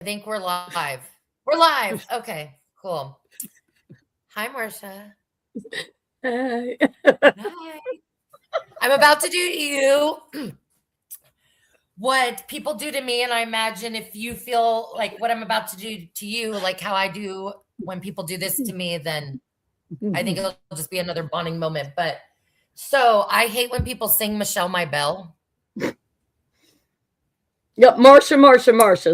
think we're live. We're live. Okay, cool. Hi, Marcia. Hi. Hi. I'm about to do to you what people do to me, and I imagine if you feel like what I'm about to do to you, like how I do when people do this to me, then I think it'll just be another bonding moment. But so I hate when people sing Michelle My Belle. Yep, Marcia.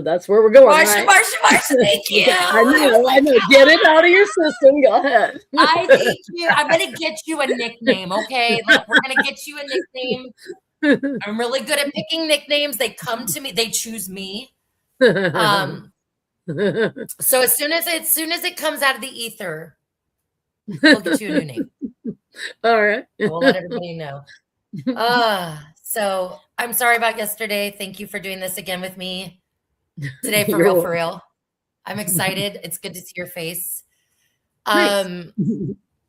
That's where we're going, Marcia, right? Marcia, thank you. I know. Get it out of your system. Go ahead. I thank you. I'm gonna get you a nickname, okay? Like we're gonna get you a nickname. I'm really good at picking nicknames. They come to me. They choose me. So as soon as it comes out of the ether, we'll get you a new name. All right. We'll let everybody know. So I'm sorry about yesterday. Thank you for doing this again with me today. For real. I'm excited. It's good to see your face.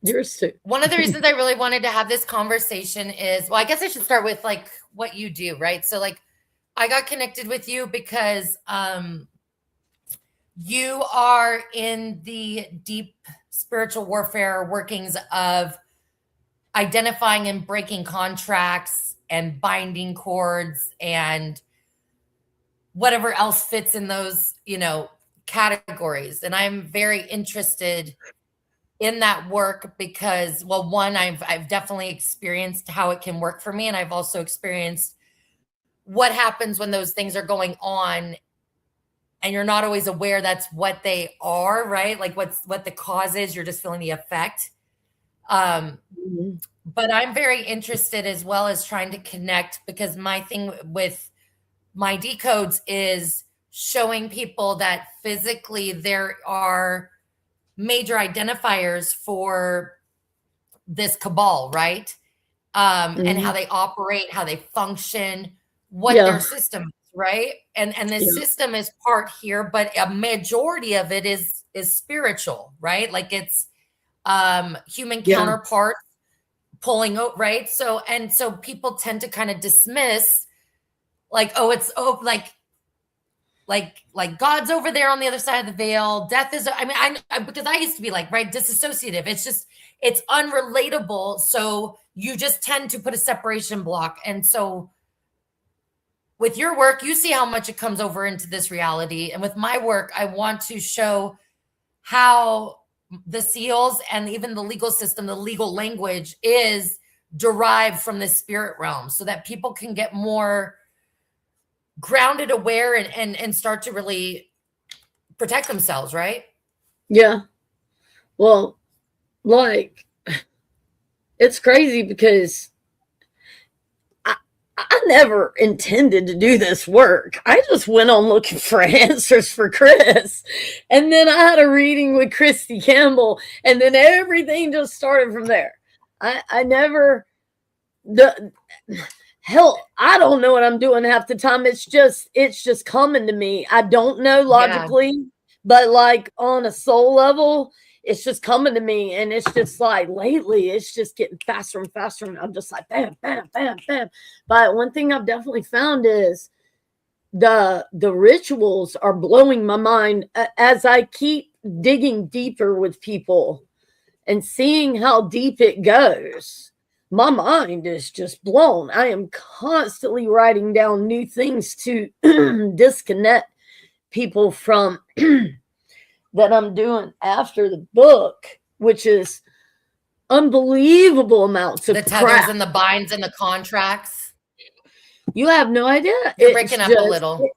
Yours too. One of the reasons I really wanted to have this conversation is, well, I guess I should start with like what you do, right? So like I got connected with you because you are in the deep spiritual warfare workings of identifying and breaking contracts and binding cords and whatever else fits in those, categories. And I'm very interested in that work because, well, one, I've definitely experienced how it can work for me. And I've also experienced what happens when those things are going on and you're not always aware that's what they are, right? Like what the cause is, you're just feeling the effect. But I'm very interested as well as trying to connect because my thing with my decodes is showing people that physically there are major identifiers for this cabal, right? And how they operate, how they function, what their system is, right? And this system is part here, but a majority of it is spiritual, right? Like it's human counterparts pulling out, right? So people tend to kind of dismiss like, oh, it's like God's over there on the other side of the veil. Death is, I because I used to be like, right, disassociative. It's unrelatable. So you just tend to put a separation block. And so with your work, you see how much it comes over into this reality. And with my work, I want to show how the seals and even the legal system, the legal language is derived from the spirit realm so that people can get more grounded, aware, and start to really protect themselves, right? Yeah. Well, like, it's crazy because I never intended to do this work. I just went on looking for answers for Chris. And then I had a reading with Christy Campbell, and then everything just started from there. I never, hell, I don't know what I'm doing half the time. It's just coming to me. I don't know logically, but like on a soul level, it's just coming to me. And it's just like lately, it's just getting faster and faster. And I'm just like, bam, bam, bam, bam. But one thing I've definitely found is the rituals are blowing my mind as I keep digging deeper with people and seeing how deep it goes. My mind is just blown. I am constantly writing down new things to disconnect people from that I'm doing after the book, which is unbelievable amounts of the tethers crap. And the binds and the contracts. You have no idea. You're breaking up a little.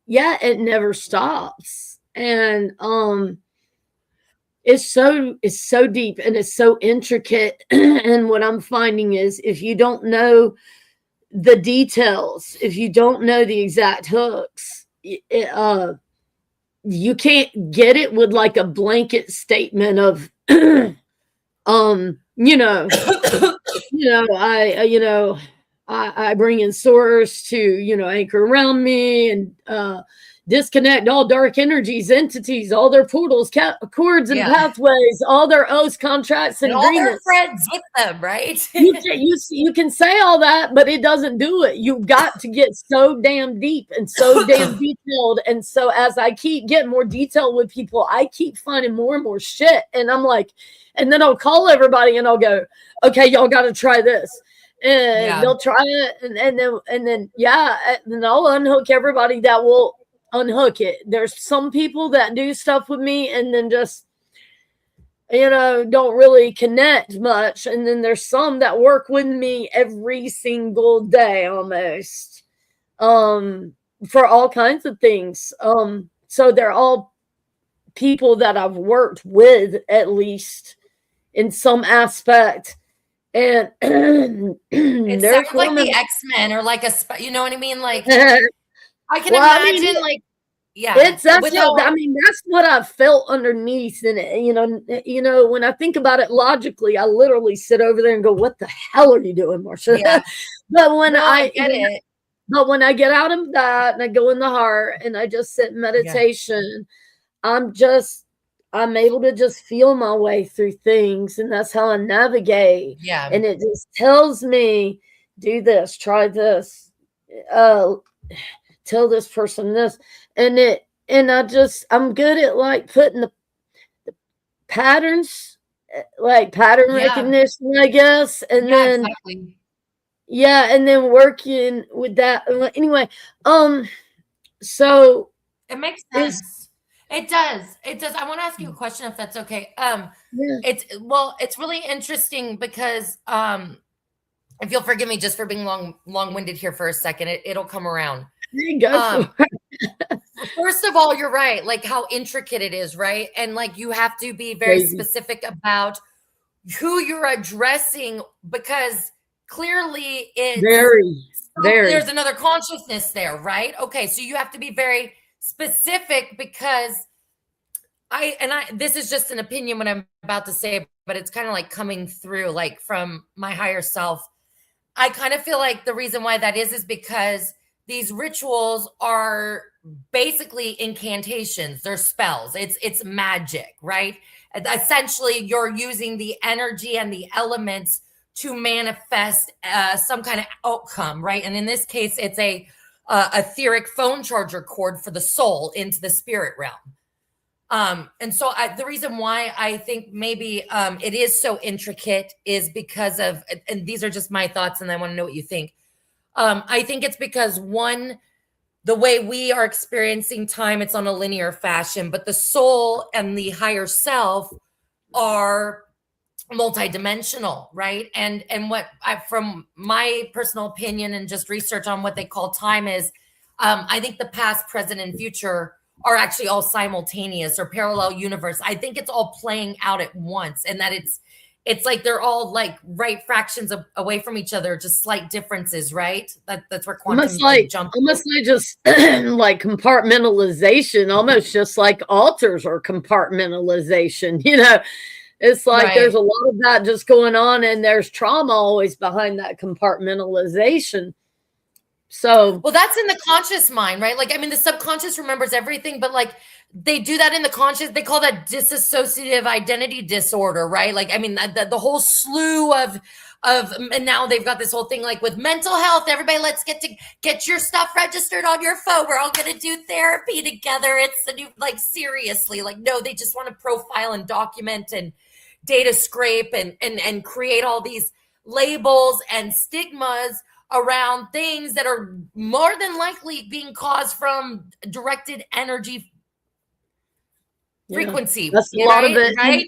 It never stops. And it's so deep and it's so intricate. And what I'm finding is if you don't know the details, if you don't know the exact hooks, you can't get it with like a blanket statement of I bring in source to anchor around me and disconnect all dark energies, entities, all their portals, cords and pathways, all their oaths, contracts, and all agreements. their friends with them, right? you can say all that, but it doesn't do it. You got to get so damn deep and so damn detailed. And so as I keep getting more detailed with people, I keep finding more and more shit. And I'm like, and then I'll call everybody and I'll go, okay, y'all got to try this. And they'll try it. And then I'll unhook everybody that will unhook it. There's some people that do stuff with me and then just, don't really connect much. And then there's some that work with me every single day almost, for all kinds of things. So they're all people that I've worked with at least in some aspect. And it sounds like the X-Men or like you know what I mean? Like I can imagine that's what I've felt underneath. And when I think about it logically, I literally sit over there and go, what the hell are you doing, Marcia? Yeah. But when I get it. But when I get out of that and I go in the heart and I just sit in meditation, I'm able to just feel my way through things. And that's how I navigate. Yeah. And it just tells me, do this, try this, tell this person this. And I'm good at like putting the patterns, like pattern recognition, I guess. And then, and then working with that. Anyway, so it makes sense. It does. I want to ask you a question if that's okay. It's really interesting because, if you'll forgive me just for being long-winded here for a second, it'll come around. First of all, you're right, like how intricate it is, right? And like you have to be very specific about who you're addressing because clearly there's another consciousness there, right? Okay, so you have to be very specific because this is just an opinion what I'm about to say, but it's kind of like coming through like from my higher self. I kind of feel like the reason why that is because these rituals are basically incantations. They're spells. It's magic, right? Essentially, you're using the energy and the elements to manifest some kind of outcome, right? And in this case, it's a etheric phone charger cord for the soul into the spirit realm. And so the reason why I think maybe it is so intricate is because of, and these are just my thoughts and I want to know what you think. I think it's because the way we are experiencing time, it's on a linear fashion, but the soul and the higher self are multidimensional, right? And from my personal opinion and just research on what they call time is, I think the past, present, and future are actually all simultaneous or parallel universe. I think it's all playing out at once, and that it's like they're all like right fractions away from each other, just slight differences, right? That's where quantum almost like just like compartmentalization, almost just like altars or compartmentalization. It's like there's a lot of that just going on, and there's trauma always behind that compartmentalization. So, well, that's in the conscious mind, right? Like, I mean, the subconscious remembers everything, but like they do that in the conscious. They call that dissociative identity disorder, right? Like, I mean, the whole slew of, and now they've got this whole thing like with mental health. Everybody, let's get your stuff registered on your phone. We're all going to do therapy together. It's the new, like, seriously, like, no, they just want to profile and document and data scrape and create all these labels and stigmas around things that are more than likely being caused from directed energy frequency. That's a lot of it, right?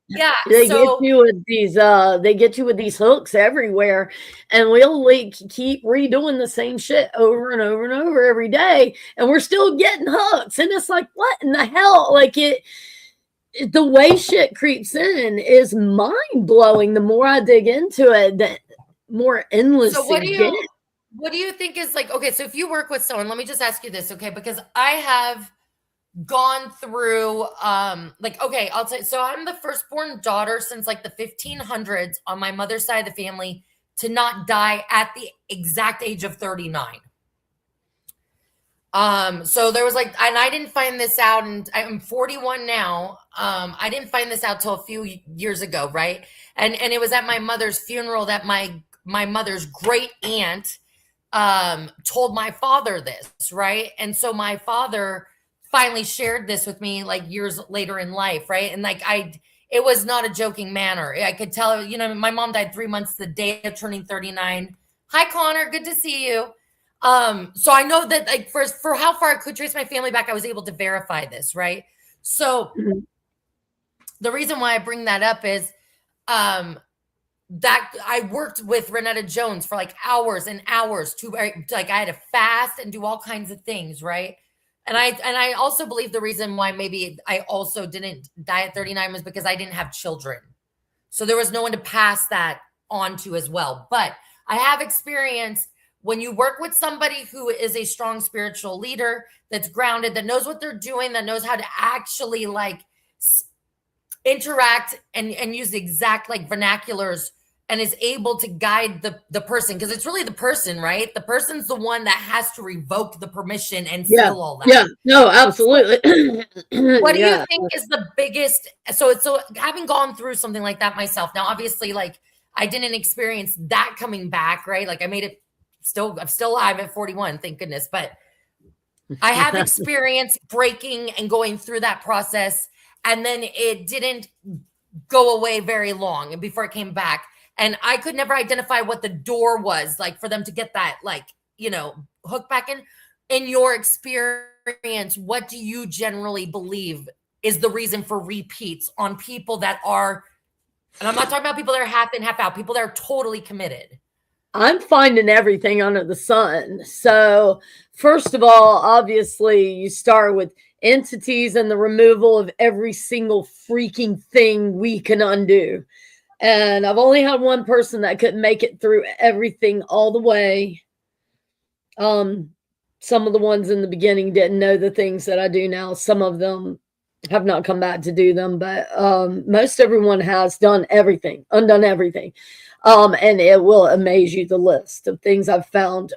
Yeah, they get you with these. They get you with these hooks everywhere, and we'll keep redoing the same shit over and over and over every day, and we're still getting hooks. And it's like, what in the hell? Like the way shit creeps in is mind blowing. The more I dig into it, the more endless. So what do you think is like, okay, so if you work with someone, let me just ask you this, okay? Because I have gone through okay, I'll tell you. So I'm the firstborn daughter since like the 1500s on my mother's side of the family to not die at the exact age of 39. So there was like, and I didn't find this out, and I'm 41 now. I didn't find this out till a few years ago, right? And it was at my mother's funeral that my mother's great aunt told my father this, right? And so my father finally shared this with me like years later in life, right? And like it was not a joking manner. I could tell, you know, my mom died 3 months the day of turning 39. Hi, Connor, good to see you. So I know that like for how far I could trace my family back, I was able to verify this, right? So the reason why I bring that up is that I worked with Renetta Jones for like hours and hours to like I had to fast and do all kinds of things, right? And I also believe the reason why maybe I also didn't die at 39 was because I didn't have children. So there was no one to pass that on to as well. But I have experienced when you work with somebody who is a strong spiritual leader, that's grounded, that knows what they're doing, that knows how to actually like interact and use the exact like vernaculars, and is able to guide the person, because it's really the person, right? The person's the one that has to revoke the permission and seal all that. Yeah, no, absolutely. What do you think is the biggest? So having gone through something like that myself, now obviously like I didn't experience that coming back, right? Like I made it. I'm still alive at 41, thank goodness. But I have experience breaking and going through that process, and then it didn't go away very long before it came back. And I could never identify what the door was like for them to get that, like, you know, hook back in. In your experience, what do you generally believe is the reason for repeats on people that are, and I'm not talking about people that are half in, half out, people that are totally committed? I'm finding everything under the sun. So, first of all, obviously, you start with entities and the removal of every single freaking thing we can undo. And I've only had one person that couldn't make it through everything all the way. Some of the ones in the beginning didn't know the things that I do now. Some of them have not come back to do them, but most everyone has done everything, undone everything. And it will amaze you, the list of things I've found.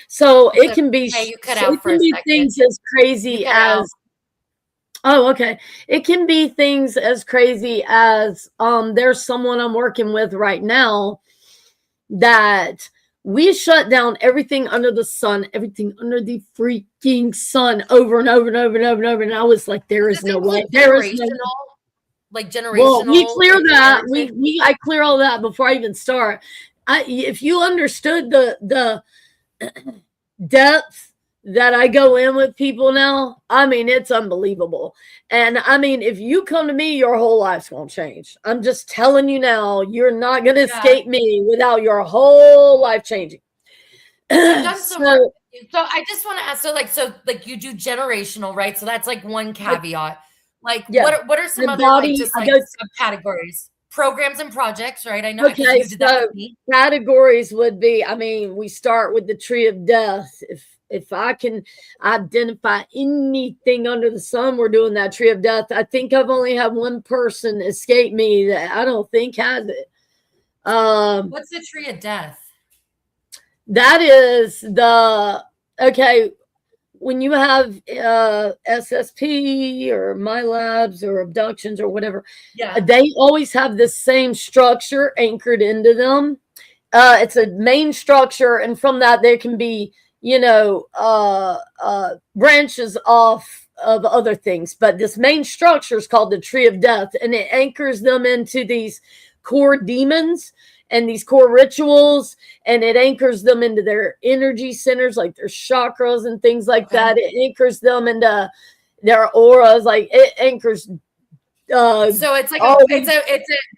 So it can be, hey, you cut out for a second. Things as crazy as, oh, okay. It can be things as crazy as, there's someone I'm working with right now that we shut down everything under the sun, everything under the freaking sun over and over and over and over and over. And I was like, there is no way. There is no, like generational. Well, we clear that. I clear all that before I even start. If you understood the depth that I go in with people now, I mean, it's unbelievable. And I mean, if you come to me, your whole life's going to change. I'm just telling you now, you're not going to escape me without your whole life changing. So I just want to ask, so like you do generational, right? So that's like one caveat. Like, what are some other like, just like subcategories? Programs and projects, right? I know. Okay, so categories would be, I mean, we start with the tree of death. If I can identify anything under the sun, we're doing that tree of death. I think I've only had one person escape me that I don't think has it. What's the tree of death? That is when you have SSP or My Labs or abductions or whatever, they always have the same structure anchored into them. It's a main structure, and from that there can be, branches off of other things. But this main structure is called the tree of death, and it anchors them into these core demons and these core rituals, and it anchors them into their energy centers, like their chakras and things like that. It anchors them into their auras, like it anchors. So it's like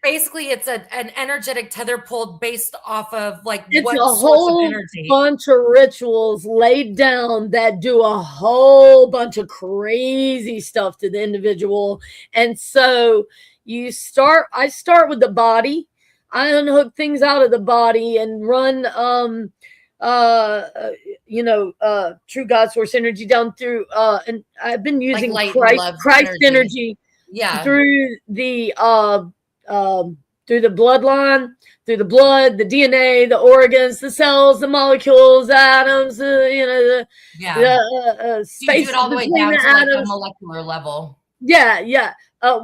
basically an energetic tether pulled based off of like it's what a source whole of energy. Bunch of rituals laid down that do a whole bunch of crazy stuff to the individual. And so I start with the body. I unhook things out of the body and run true God source energy down through and I've been using like Christ energy through the through the bloodline, through the blood, the DNA, the organs, the cells, the molecules, the atoms, the So you do it space all the way between down the to like a atoms. molecular level. Yeah.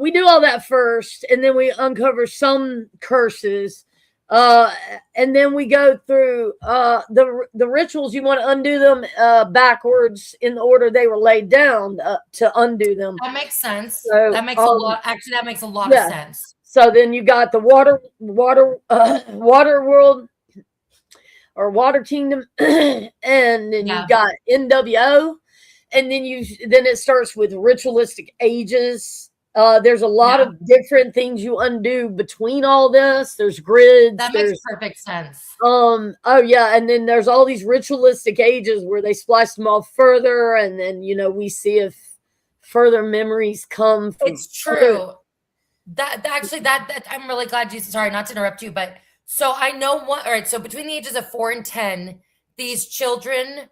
We do all that first, and then we uncover some curses. And then we go through the rituals. You want to undo them backwards in the order they were laid down to undo them. That makes sense. So, that makes a lot. Actually, that makes a lot of sense. So then you got the water world or water kingdom, and then you've got NWO, and then it starts with ritualistic ages. There's a lot of different things you undo between all this. There's grids. That makes perfect sense. And then there's all these ritualistic ages where they splice them all further, and then we see if further memories come from. It's true. That I'm really glad you. Sorry, not to interrupt you, but so I know what. All right, so between the ages of 4 and 10, these children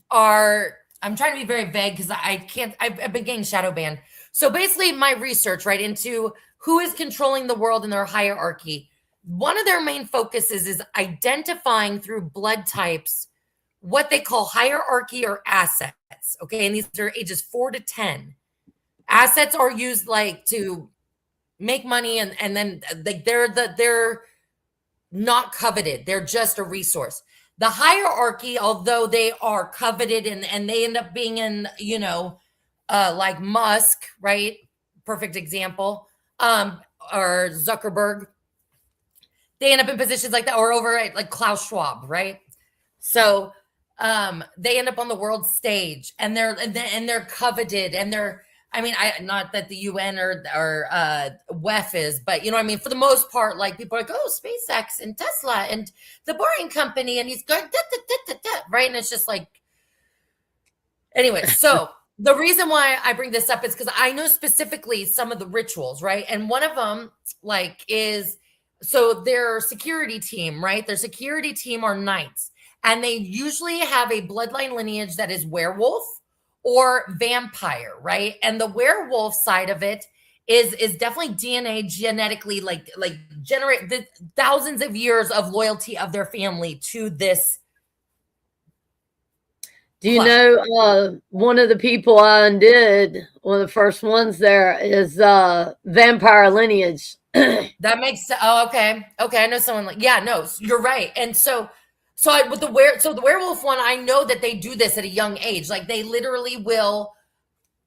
are. I'm trying to be very vague because I can't. I've been getting shadow banned. So basically, my research into who is controlling the world in their hierarchy. One of their main focuses is identifying through blood types what they call hierarchy or assets. Okay, and these are ages 4 to 10. Assets are used to make money, and then they're not coveted. They're just a resource. The hierarchy, although they are coveted and they end up being in, like Musk, right? Perfect example. Or Zuckerberg. They end up in positions like that, or over at like Klaus Schwab, right? So they end up on the world stage, and they're coveted, and they're. I mean, not that the UN or WEF is, but for the most part, like people are like, oh, SpaceX and Tesla and the Boring Company, and he's going right, and it's just like, anyway. So the reason why I bring this up is because I know specifically some of the rituals, right? And one of them, is their security team, right? Their security team are knights, and they usually have a bloodline lineage that is werewolf or vampire, right? And the werewolf side of it is definitely DNA genetically, like generate the thousands of years of loyalty of their family to this. Do you know one of the people I undid, one of the first ones there is vampire lineage. That makes sense. Oh, okay. I know someone you're right. And so with the werewolf one, I know that they do this at a young age. Like they literally will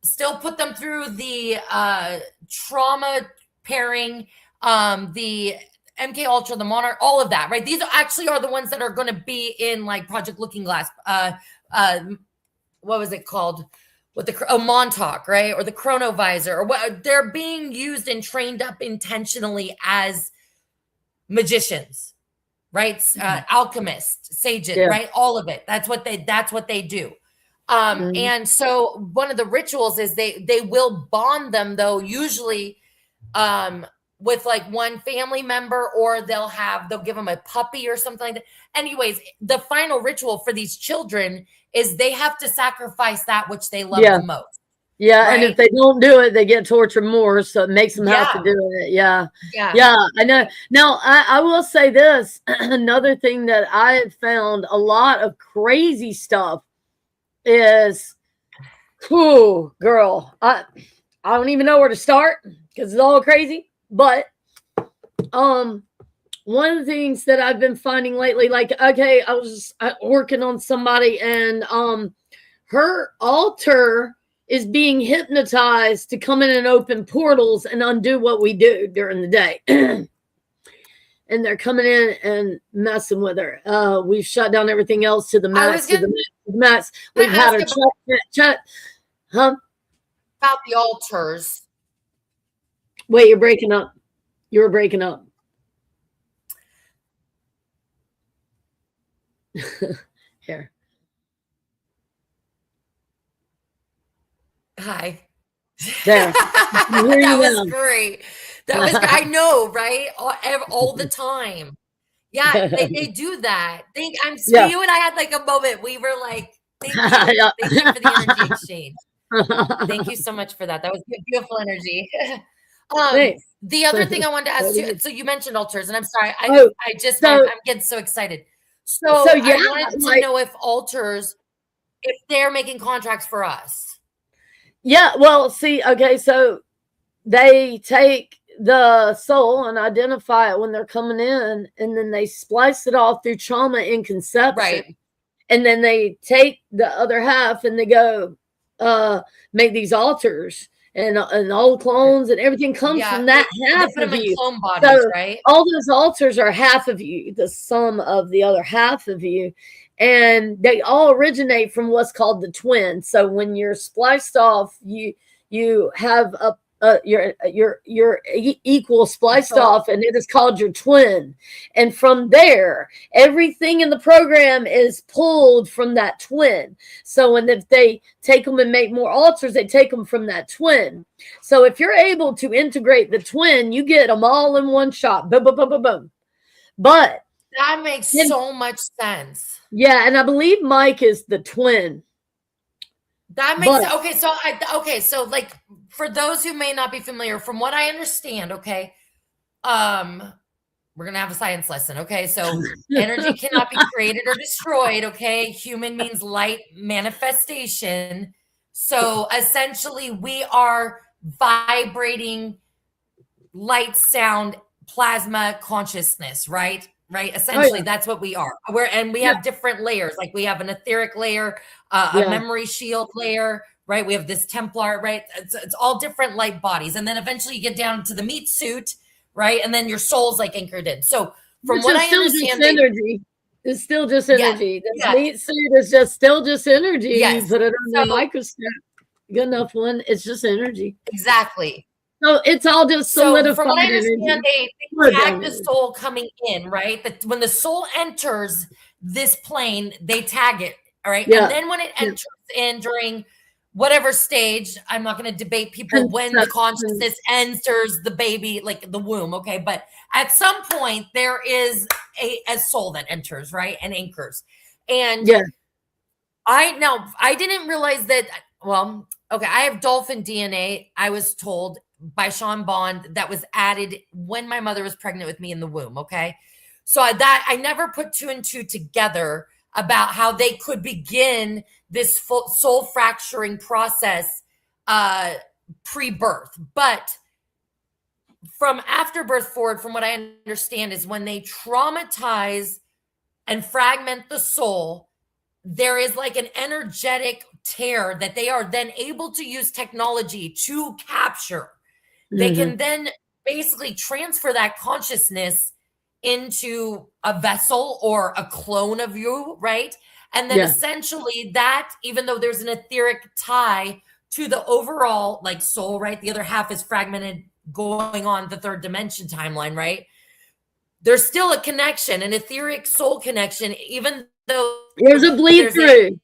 still put them through the trauma pairing, the MK Ultra, the Monarch, all of that, right? These actually are the ones that are going to be in like Project Looking Glass. What was it called? With the Montauk, right? Or the Chronovisor, or what? They're being used and trained up intentionally as magicians. Right, alchemists, sages, right? All of it. That's what they do. And so one of the rituals is they will bond them, though, usually with like one family member, or they'll give them a puppy or something like that. Anyways, the final ritual for these children is they have to sacrifice that which they love the most. Yeah, right? And if they don't do it, they get tortured more, so it makes them have to do it. Yeah, I know. Now, I will say this. Another thing that I have found a lot of crazy stuff is, girl, I don't even know where to start because it's all crazy. But one of the things that I've been finding lately, like, okay, I was working on somebody, and her altar is being hypnotized to come in and open portals and undo what we do during the day. And they're coming in and messing with her. We've shut down everything else to the max. We've had her check. Huh? About the altars. Wait, you're breaking up. You were breaking up. Here. Hi. There. That was great. I know, right? All the time. Yeah, they do that. You and I had like a moment. We were like, thank you. Thank you for the energy exchange. Thank you so much for that. That was beautiful energy. Thanks. The other thing I wanted to ask you, so you mentioned altars, and I'm sorry, Oh, I'm getting so excited. So yeah, I wanted to know if altars, if they're making contracts for us. Yeah, well, see, okay, so they take the soul and identify it when they're coming in, and then they splice it all through trauma in conception. Right. And then they take the other half and they go make these altars and old clones, and everything comes from that half they put of them you. In clone bodies, so right? All those altars are half of you, the sum of the other half of you. And they all originate from what's called the twin. So when you're spliced off, you have your equal spliced off, and it is called your twin. And from there, everything in the program is pulled from that twin. So when if they take them and make more altars, they take them from that twin. So if you're able to integrate the twin, you get them all in one shot. Boom, boom, boom, boom, boom. But that makes so much sense. Yeah, and I believe Mike is the twin. That makes sense. Okay, so like for those who may not be familiar, from what I understand, okay, we're gonna have a science lesson, okay? So energy cannot be created or destroyed, okay? Human means light manifestation. So essentially, we are vibrating light, sound, plasma consciousness, right? Right. Essentially, that's what we are. We have different layers. Like we have an etheric layer, a memory shield layer, right? We have this Templar, right? It's all different light bodies. And then eventually you get down to the meat suit, right? And then your soul's like anchored in. So from what I understand, energy. It's still just energy. The meat suit is still just energy. You put it on the microscope, good enough one. It's just energy. Exactly. So it's all just solidified. So from what I understand, they tag the soul coming in, right? That when the soul enters this plane, they tag it, all right? Yeah. And then when it enters in during whatever stage, I'm not going to debate people when the consciousness enters the baby, like the womb, okay? But at some point, there is a soul that enters, right? And anchors. And I didn't realize that, well, okay, I have dolphin DNA, I was told by Sean Bond, that was added when my mother was pregnant with me in the womb. Okay. So I never put two and two together about how they could begin this soul fracturing process pre-birth. But from after birth forward, from what I understand, is when they traumatize and fragment the soul, there is like an energetic tear that they are then able to use technology to capture. They can then basically transfer that consciousness into a vessel or a clone of you, right? And then essentially that, even though there's an etheric tie to the overall like soul, right? The other half is fragmented going on the third dimension timeline, right? There's still a connection, an etheric soul connection, even though there's a bleed through.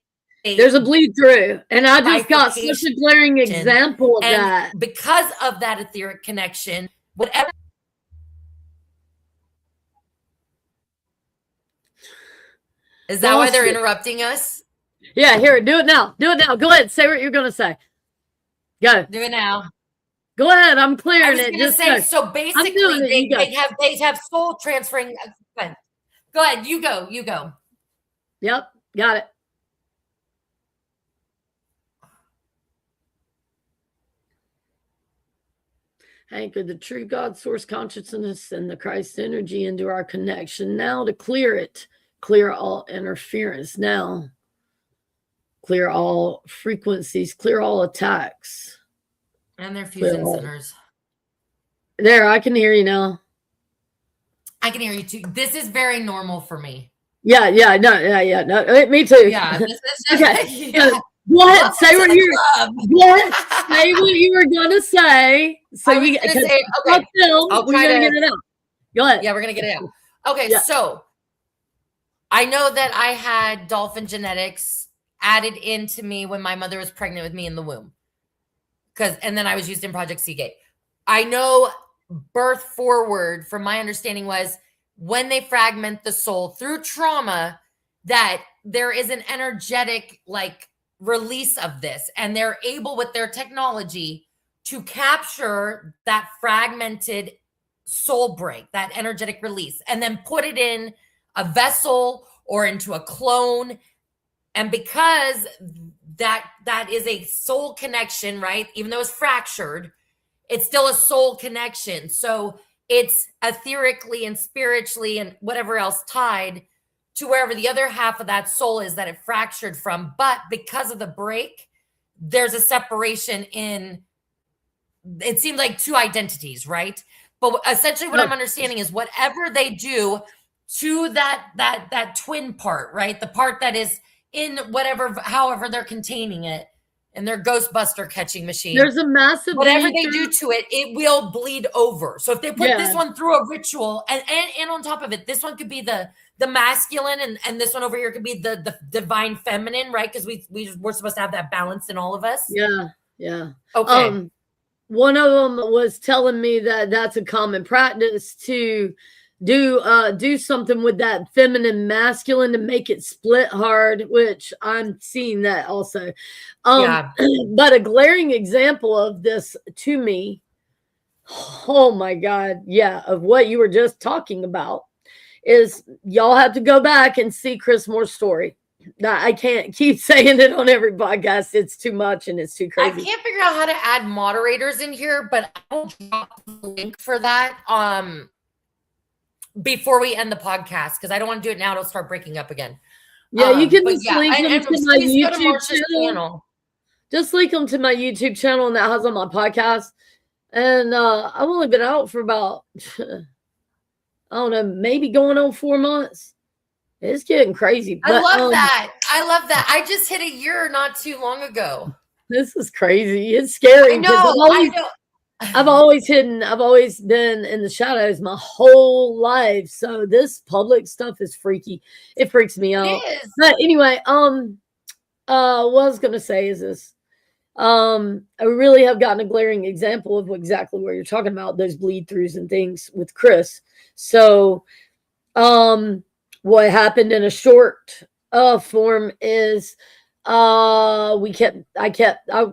There's a bleed through. And I just got such a glaring example of that. Because of that etheric connection, whatever. Is that why they're interrupting us? Yeah, here, do it now. Do it now. Go ahead. Say what you're going to say. Go. Do it now. Go ahead. I'm clearing it. Just say, so basically, they have soul transferring. Go ahead. You go. Yep. Got it. Anchor the true God source consciousness and the Christ energy into our connection. Now to clear it, clear all interference. Now, clear all frequencies, clear all attacks. And their fusion centers. There, I can hear you now. I can hear you too. This is very normal for me. No, me too. Yeah, this is just okay. What? Say what you were gonna say. So you okay. We're gonna get it out. Go ahead. Yeah, we're gonna get it out. Okay, so I know that I had dolphin genetics added into me when my mother was pregnant with me in the womb. And then I was used in Project Seagate. I know birth forward, from my understanding, was when they fragment the soul through trauma, that there is an energetic like release of this, and they're able with their technology to capture that fragmented soul break, that energetic release, and then put it in a vessel or into a clone. And because that is a soul connection, right? Even though it's fractured, it's still a soul connection. So it's etherically and spiritually and whatever else tied to wherever the other half of that soul is that it fractured from. But because of the break, there's a separation in, it seemed like two identities, right? But essentially what I'm understanding is whatever they do to that twin part, right? The part that is in whatever, however they're containing it in their Ghostbuster catching machine. There's a massive whatever they do to it, it will bleed over. So if they put this one through a ritual, and on top of it, this one could be the masculine, and this one over here could be the divine feminine, right? Because we're supposed to have that balance in all of us. Yeah. Okay. One of them was telling me that that's a common practice to do something with that feminine masculine to make it split hard, which I'm seeing that also. But a glaring example of this to me, oh my God, of what you were just talking about, is y'all have to go back and see Chris Moore's story. I can't keep saying it on every podcast. It's too much and it's too crazy. I can't figure out how to add moderators in here, but I'll drop the link for that before we end the podcast, because I don't want to do it now. It'll start breaking up again. Yeah, you can just link them to my YouTube channel. Just link them to my YouTube channel, and that has on my podcast. And I've only been out for about, I don't know, maybe going on 4 months. It's getting crazy. But, I love that. I love that. I just hit a year not too long ago. This is crazy. It's scary. I know. I've always hidden. I've always been in the shadows my whole life. So this public stuff is freaky. It freaks me out. It is. But anyway, what I was going to say is this. I really have gotten a glaring example of exactly what you're talking about, those bleed throughs and things with Chris. So, what happened in a short form is I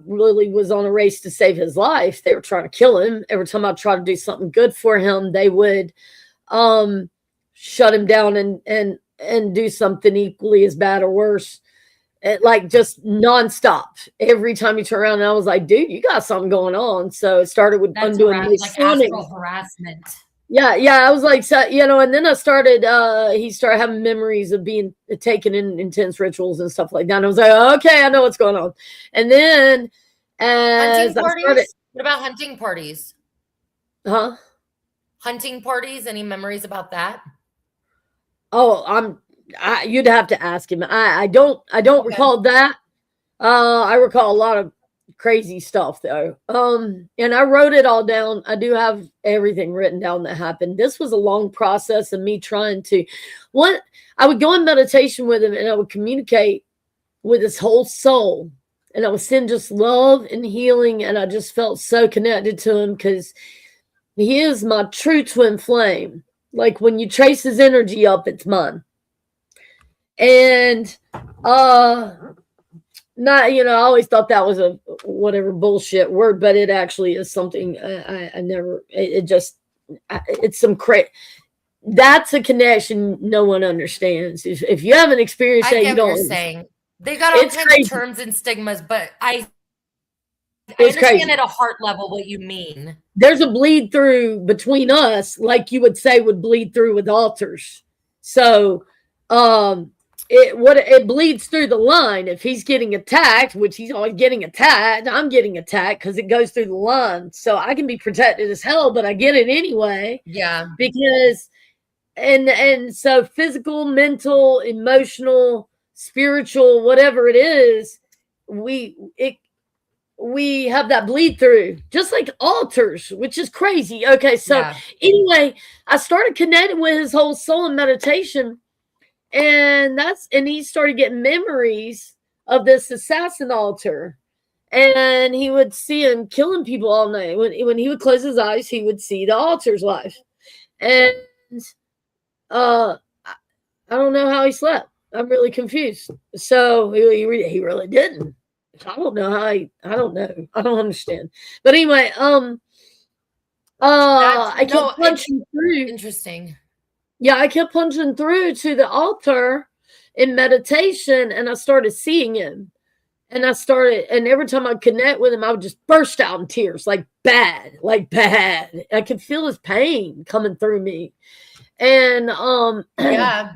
really was on a race to save his life. They were trying to kill him. Every time I tried to do something good for him, they would shut him down and do something equally as bad or worse. Like just nonstop. Every time you turn around, and I was like, dude, you got something going on. So it started with undoing his astral harassment. Yeah. I was like, so, and then I started, he started having memories of being taken in intense rituals and stuff like that. And I was like, okay, I know what's going on. And then as hunting parties? What about hunting parties? Huh? Hunting parties? Any memories about that? Oh, you'd have to ask him. I don't recall that. I recall a lot of crazy stuff though. And I wrote it all down. I do have everything written down that happened. This was a long process of me trying to, I would go in meditation with him and I would communicate with his whole soul, and I would send just love and healing. And I just felt so connected to him because he is my true twin flame. Like when you trace his energy up, it's mine. And I always thought that was a whatever bullshit word, but it actually is something it's some that's a connection no one understands. If you haven't experienced that, you don't. You're saying they got all kinds of terms and stigmas, but I understand at a heart level what you mean. There's a bleed through between us, like you would say would bleed through with altars. So, it bleeds through the line. If he's getting attacked, which he's always getting attacked, I'm getting attacked because it goes through the line. So I can be protected as hell, but I get it anyway. Yeah. Because and so physical, mental, emotional, spiritual, whatever it is, we have that bleed through, just like altars, which is crazy. Okay, so anyway, I started connecting with his whole soul in meditation. And he started getting memories of this assassin altar, and he would see him killing people all night. When he would close his eyes, he would see the altar's life. And I don't know how he slept. I'm really confused. So he really didn't. I don't know how I don't know. I don't understand. But anyway, I kept punching through. Interesting. Yeah, I kept punching through to the altar in meditation, and I started seeing him. And every time I'd connect with him, I would just burst out in tears, like bad. I could feel his pain coming through me. And Yeah.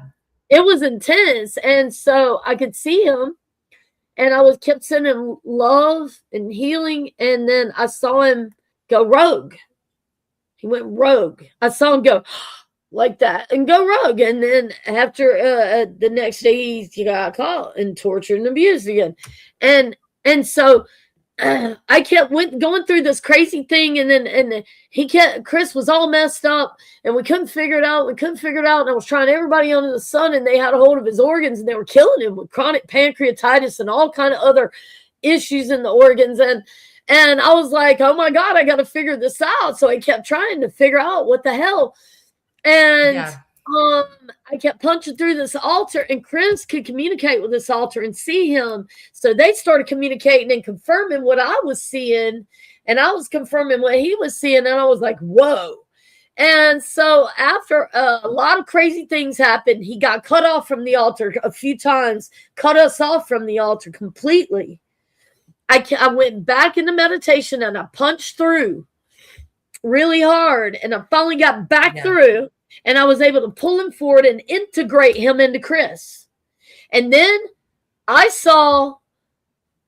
it was intense. And so I could see him, and I kept sending him love and healing. And then I saw him go rogue. He went rogue. I saw him go like that and go rogue. And then after the next day, he got caught and tortured and abused again. And so I kept going through this crazy thing, and then Chris was all messed up, and we couldn't figure it out. And I was trying everybody under the sun, and they had a hold of his organs, and they were killing him with chronic pancreatitis and all kind of other issues in the organs. And I was like, oh my God, I got to figure this out. So I kept trying to figure out what the hell. And I kept punching through this altar, and Chris could communicate with this altar and see him. So they started communicating and confirming what I was seeing, and I was confirming what he was seeing. And I was like, whoa. And so after a lot of crazy things happened, he got cut off from the altar a few times, cut us off from the altar completely. I went back into meditation, and I punched through really hard, and I finally got back through, and I was able to pull him forward and integrate him into Chris. And then I saw,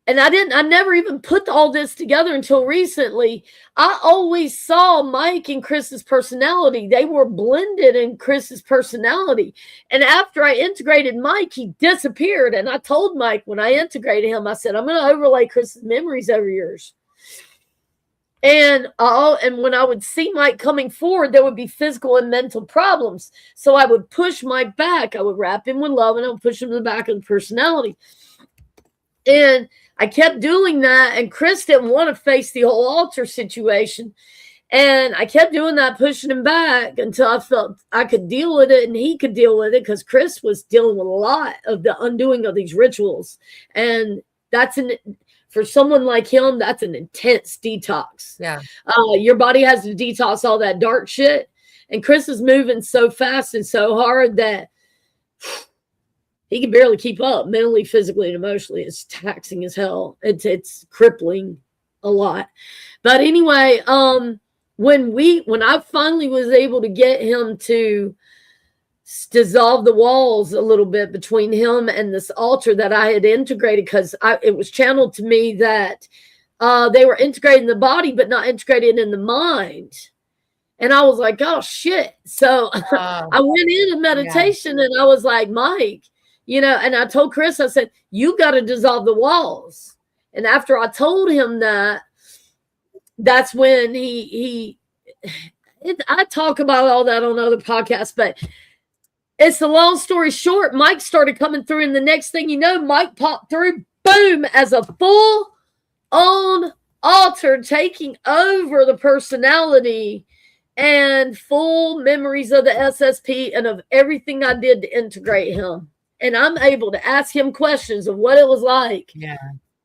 and I never even put all this together until recently. I always saw Mike and Chris's personality. They were blended in Chris's personality. And after I integrated Mike, he disappeared. And I told Mike when I integrated him, I said, I'm going to overlay Chris's memories over yours. And when I would see Mike coming forward, there would be physical and mental problems. So I would push Mike back. I would wrap him with love, and I would push him to the back of the personality. And I kept doing that, and Chris didn't want to face the whole altar situation. And I kept doing that, pushing him back until I felt I could deal with it and he could deal with it, because Chris was dealing with a lot of the undoing of these rituals. And for someone like him, that's an intense detox. Yeah. Your body has to detox all that dark shit. And Chris is moving so fast and so hard that he can barely keep up mentally, physically, and emotionally. It's taxing as hell. It's crippling a lot. But anyway, when I finally was able to get him to dissolve the walls a little bit between him and this altar that I had integrated, because it was channeled to me that they were integrating the body but not integrated in the mind. And I was like, oh shit. So I went into meditation, and I was like, Mike, and I told Chris, I said, you got to dissolve the walls. And after I told him that, that's when I talk about all that on other podcasts, but it's a long story short. Mike started coming through, and the next thing you know, Mike popped through, boom, as a full-on altar, taking over the personality and full memories of the SSP and of everything I did to integrate him. And I'm able to ask him questions of what it was like. Yeah.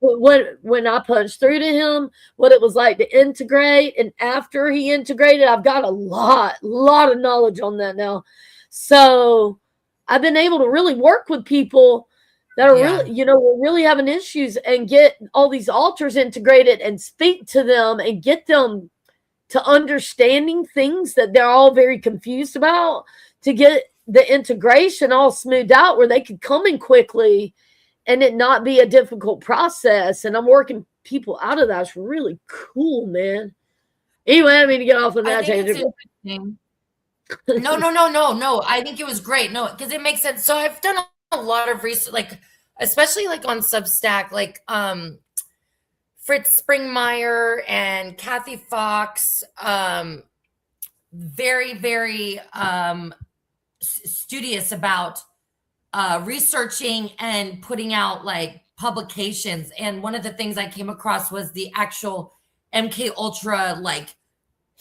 When I punched through to him, what it was like to integrate. And after he integrated, I've got a lot of knowledge on that now. So I've been able to really work with people that are really having issues, and get all these altars integrated and speak to them and get them to understanding things that they're all very confused about, to get the integration all smoothed out where they could come in quickly and it not be a difficult process. And I'm working people out of that. It's really cool, man. Anyway, I mean to get off on that tangent. No. I think it was great. No, because it makes sense. So I've done a lot of research, like especially like on Substack, like Fritz Springmeier and Kathy Fox, very, very studious about researching and putting out like publications. And one of the things I came across was the actual MK Ultra like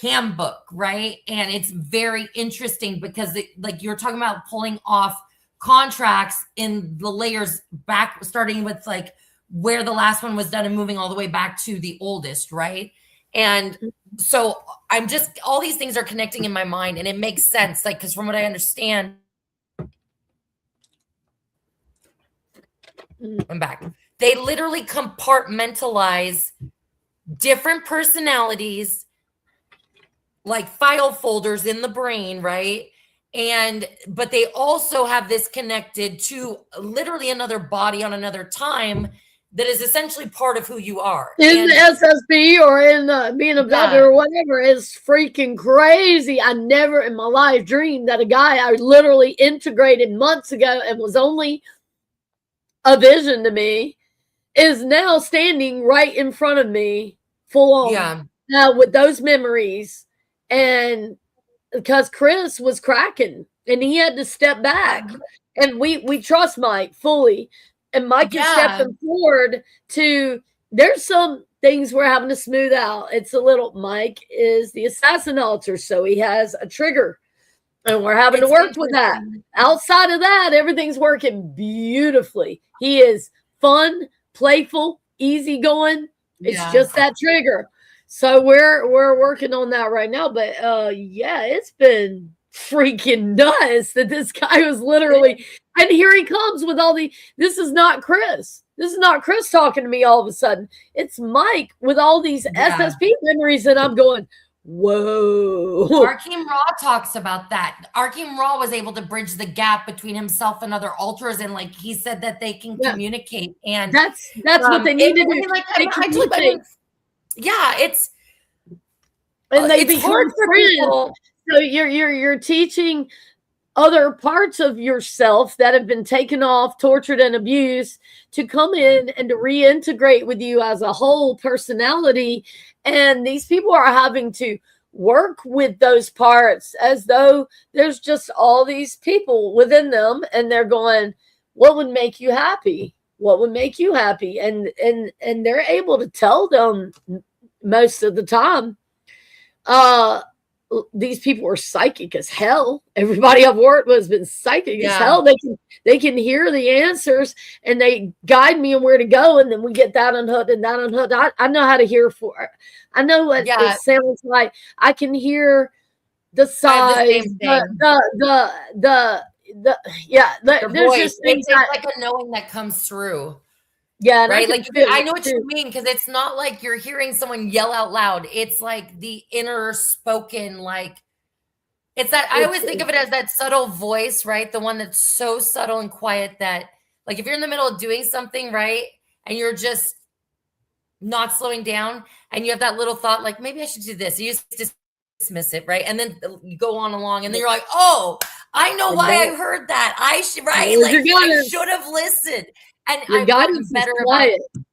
handbook, right? And it's very interesting because like you're talking about pulling off contracts in the layers back, starting with like where the last one was done and moving all the way back to the oldest, right? And so I'm just, all these things are connecting in my mind, and it makes sense. Like, because from what I understand, I'm back. They literally compartmentalize different personalities, like file folders in the brain, right? But they also have this connected to literally another body on another time that is essentially part of who you are. In the SSP or in being abducted or whatever is freaking crazy. I never in my life dreamed that a guy I literally integrated months ago and was only a vision to me is now standing right in front of me full on. Now with those memories, and because Chris was cracking and he had to step back, and we trust Mike fully. And Mike is stepping forward to, there's some things we're having to smooth out. It's a little, Mike is the assassin altar, so he has a trigger. And we're having to work with that. Outside of that, everything's working beautifully. He is fun, playful, easygoing. It's just that trigger. So we're working on that right now. But it's been freaking nuts that this guy was literally, and here he comes with all this is not Chris. This is not Chris talking to me all of a sudden. It's Mike with all these SSP memories, and I'm going, whoa. Arkeem Ra talks about that. Arkeem Ra was able to bridge the gap between himself and other alters, and like he said that they can communicate, and that's what they need to do. Like, it's and they become hard for people. So you're teaching other parts of yourself that have been taken off, tortured, and abused to come in and to reintegrate with you as a whole personality. And these people are having to work with those parts as though there's just all these people within them, and they're going, what would make you happy? What would make you happy? And they're able to tell them most of the time. These people are psychic as hell. Everybody I've worked with has been psychic as hell. They can hear the answers, and they guide me on where to go, and then we get that unhooked and that unhooked. I know how to hear for it. I know what it sounds like. I can hear the size, there's just things like a knowing that comes through. Yeah, right. Like I know what you mean, because it's not like you're hearing someone yell out loud. It's like the inner spoken, like it's that I always think of it as that subtle voice, right? The one that's so subtle and quiet that, like, if you're in the middle of doing something, right, and you're just not slowing down, and you have that little thought, like maybe I should do this. You just dismiss it, right? And then you go on along, and then you're like, oh, I know why I heard that. I should, right? Like I should have listened. And I've gotten better about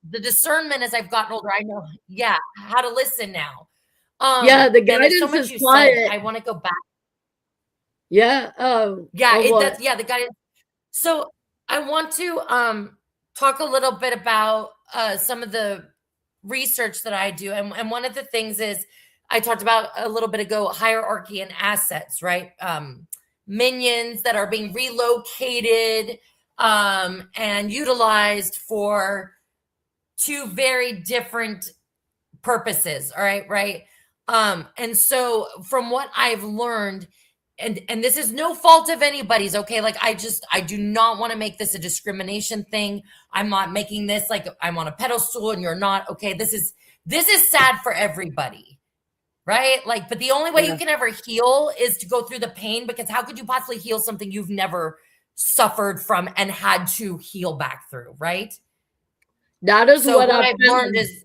the discernment as I've gotten older. I know, how to listen now. The guidance so is quiet. I want to go back. The guidance. So I want to talk a little bit about some of the research that I do. And one of the things is, I talked about a little bit ago, hierarchy and assets, right? Minions that are being relocated and utilized for two very different purposes. All right. And so from what I've learned, and this is no fault of anybody's, okay? Like I do not want to make this a discrimination thing. I'm not making this like I'm on a pedestal and you're not, okay? This is sad for everybody, right? Like, but the only way you can ever heal is to go through the pain, because how could you possibly heal something you've never suffered from and had to heal back through, right? That is what I've learned is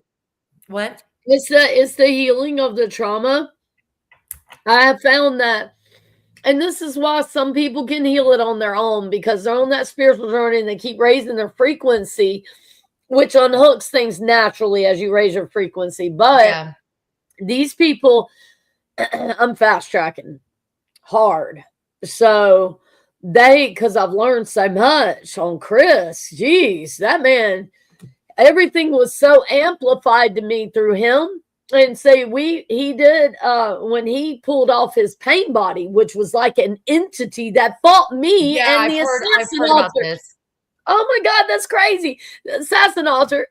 what? It's the healing of the trauma. I have found that, and this is why some people can heal it on their own, because they're on that spiritual journey and they keep raising their frequency, which unhooks things naturally as you raise your frequency. But these people, I'm fast tracking hard. So because I've learned so much on Chris, geez, that man, everything was so amplified to me through him. And say he did when he pulled off his pain body, which was like an entity that fought me and the assassin altar. Oh my God, that's crazy. The assassin altar.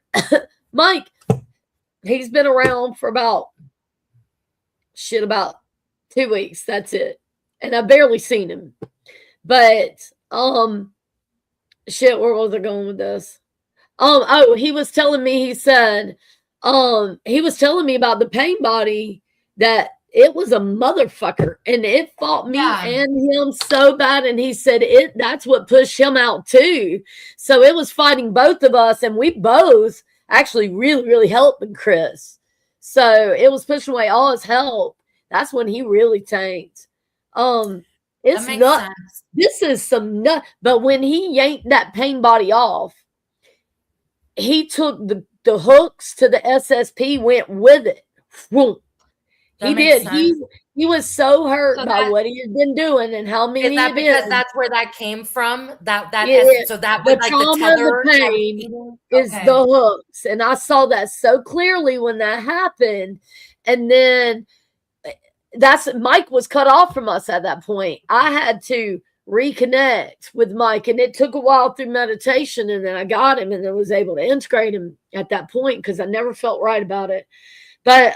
Mike, he's been around for about 2 weeks. That's it. And I've barely seen him. But where was I going with this? Oh, he was telling me, he said, he was telling me about the pain body, that it was a motherfucker and it fought me and him so bad. And he said that's what pushed him out too. So it was fighting both of us, and we both actually really, really helping Chris. So it was pushing away all his help. That's when he really tanked. It's not sense. This is some nut, but when he yanked that pain body off, he took the hooks to the SSP, went with it. He did. Sense. He was so hurt by what he had been doing and how many. Is that because that's where that came from? So that was like the tether. The pain is the hooks, and I saw that so clearly when that happened. And then Mike was cut off from us at that point. I had to reconnect with Mike, and it took a while through meditation, and then I got him and then was able to integrate him at that point because I never felt right about it. But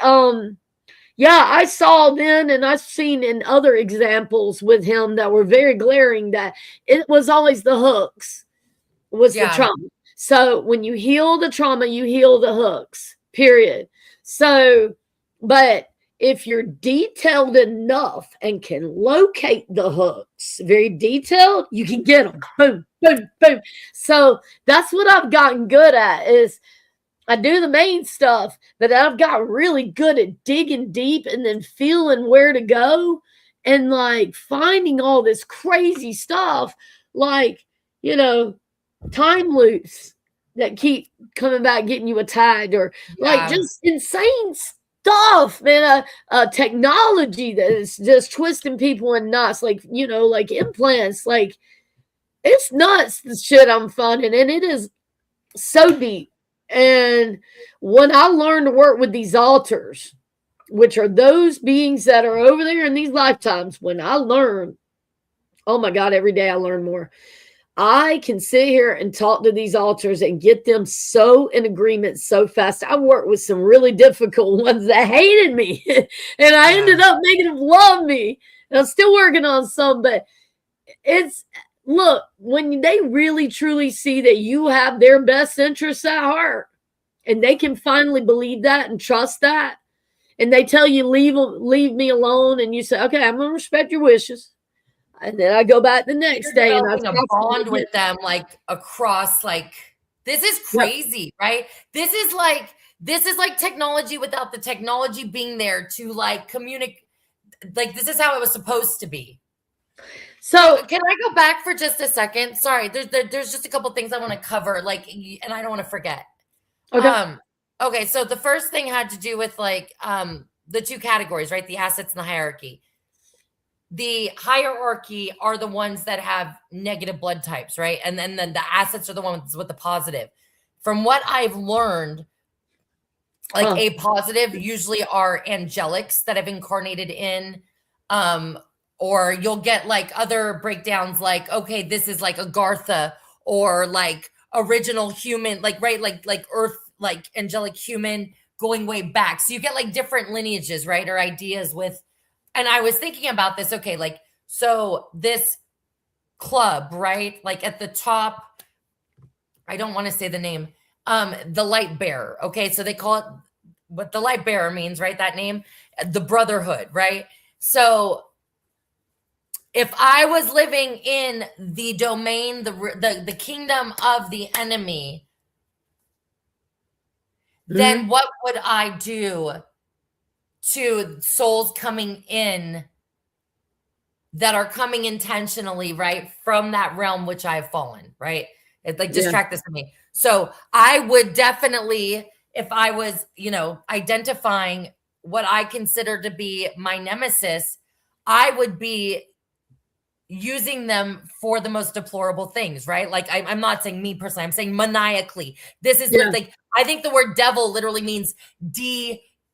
yeah, I saw then, and I've seen in other examples with him that were very glaring, that it was always the hooks was the trauma. So when you heal the trauma, you heal the hooks, period. So, but if you're detailed enough and can locate the hooks, very detailed, you can get them. Boom, boom, boom. So that's what I've gotten good at, is I do the main stuff, but I've got really good at digging deep and then feeling where to go and like finding all this crazy stuff, like, time loops that keep coming back, getting you attacked, or like just insane stuff, man. Technology that is just twisting people in knots, like implants. Like, it's nuts, the shit I'm finding, and it is so deep. And when I learned to work with these altars, which are those beings that are over there in these lifetimes, when I learn, oh my God, every day I learn more. I can sit here and talk to these altars and get them so in agreement so fast. I worked with some really difficult ones that hated me, and I ended up making them love me. And I'm still working on some, but look, when they really truly see that you have their best interests at heart, and they can finally believe that and trust that, and they tell you leave me alone, and you say, okay, I'm gonna respect your wishes. And then I go back the next day and I bond with them, like across, like, this is crazy, right? This is like technology without the technology being there to like communicate. Like, this is how it was supposed to be. So can I go back for just a second? Sorry, there's just a couple things I want to cover, like, and I don't want to forget. Okay. Okay. So the first thing had to do with like the two categories, right? The assets and the hierarchy. The hierarchy are the ones that have negative blood types, right? And then the assets are the ones with the positive. From what I've learned, like A positive usually are angelics that have incarnated in, or you'll get like other breakdowns, like, okay, this is like Agartha, or like original human, like, right, like earth, like angelic human going way back. So you get like different lineages, right, or ideas with. And I was thinking about this, okay, like, so this club, right, like at the top, I don't want to say the name, the light bearer, okay, so they call it what the light bearer means, right, that name, the brotherhood, right? So if I was living in the domain, the kingdom of the enemy, then what would I do to souls coming in that are coming intentionally, right, from that realm which I have fallen, right? It's like, just track this with me. So I would definitely, if I was, identifying what I consider to be my nemesis, I would be using them for the most deplorable things, right? Like, I'm not saying me personally, I'm saying maniacally. This is like, I think the word devil literally means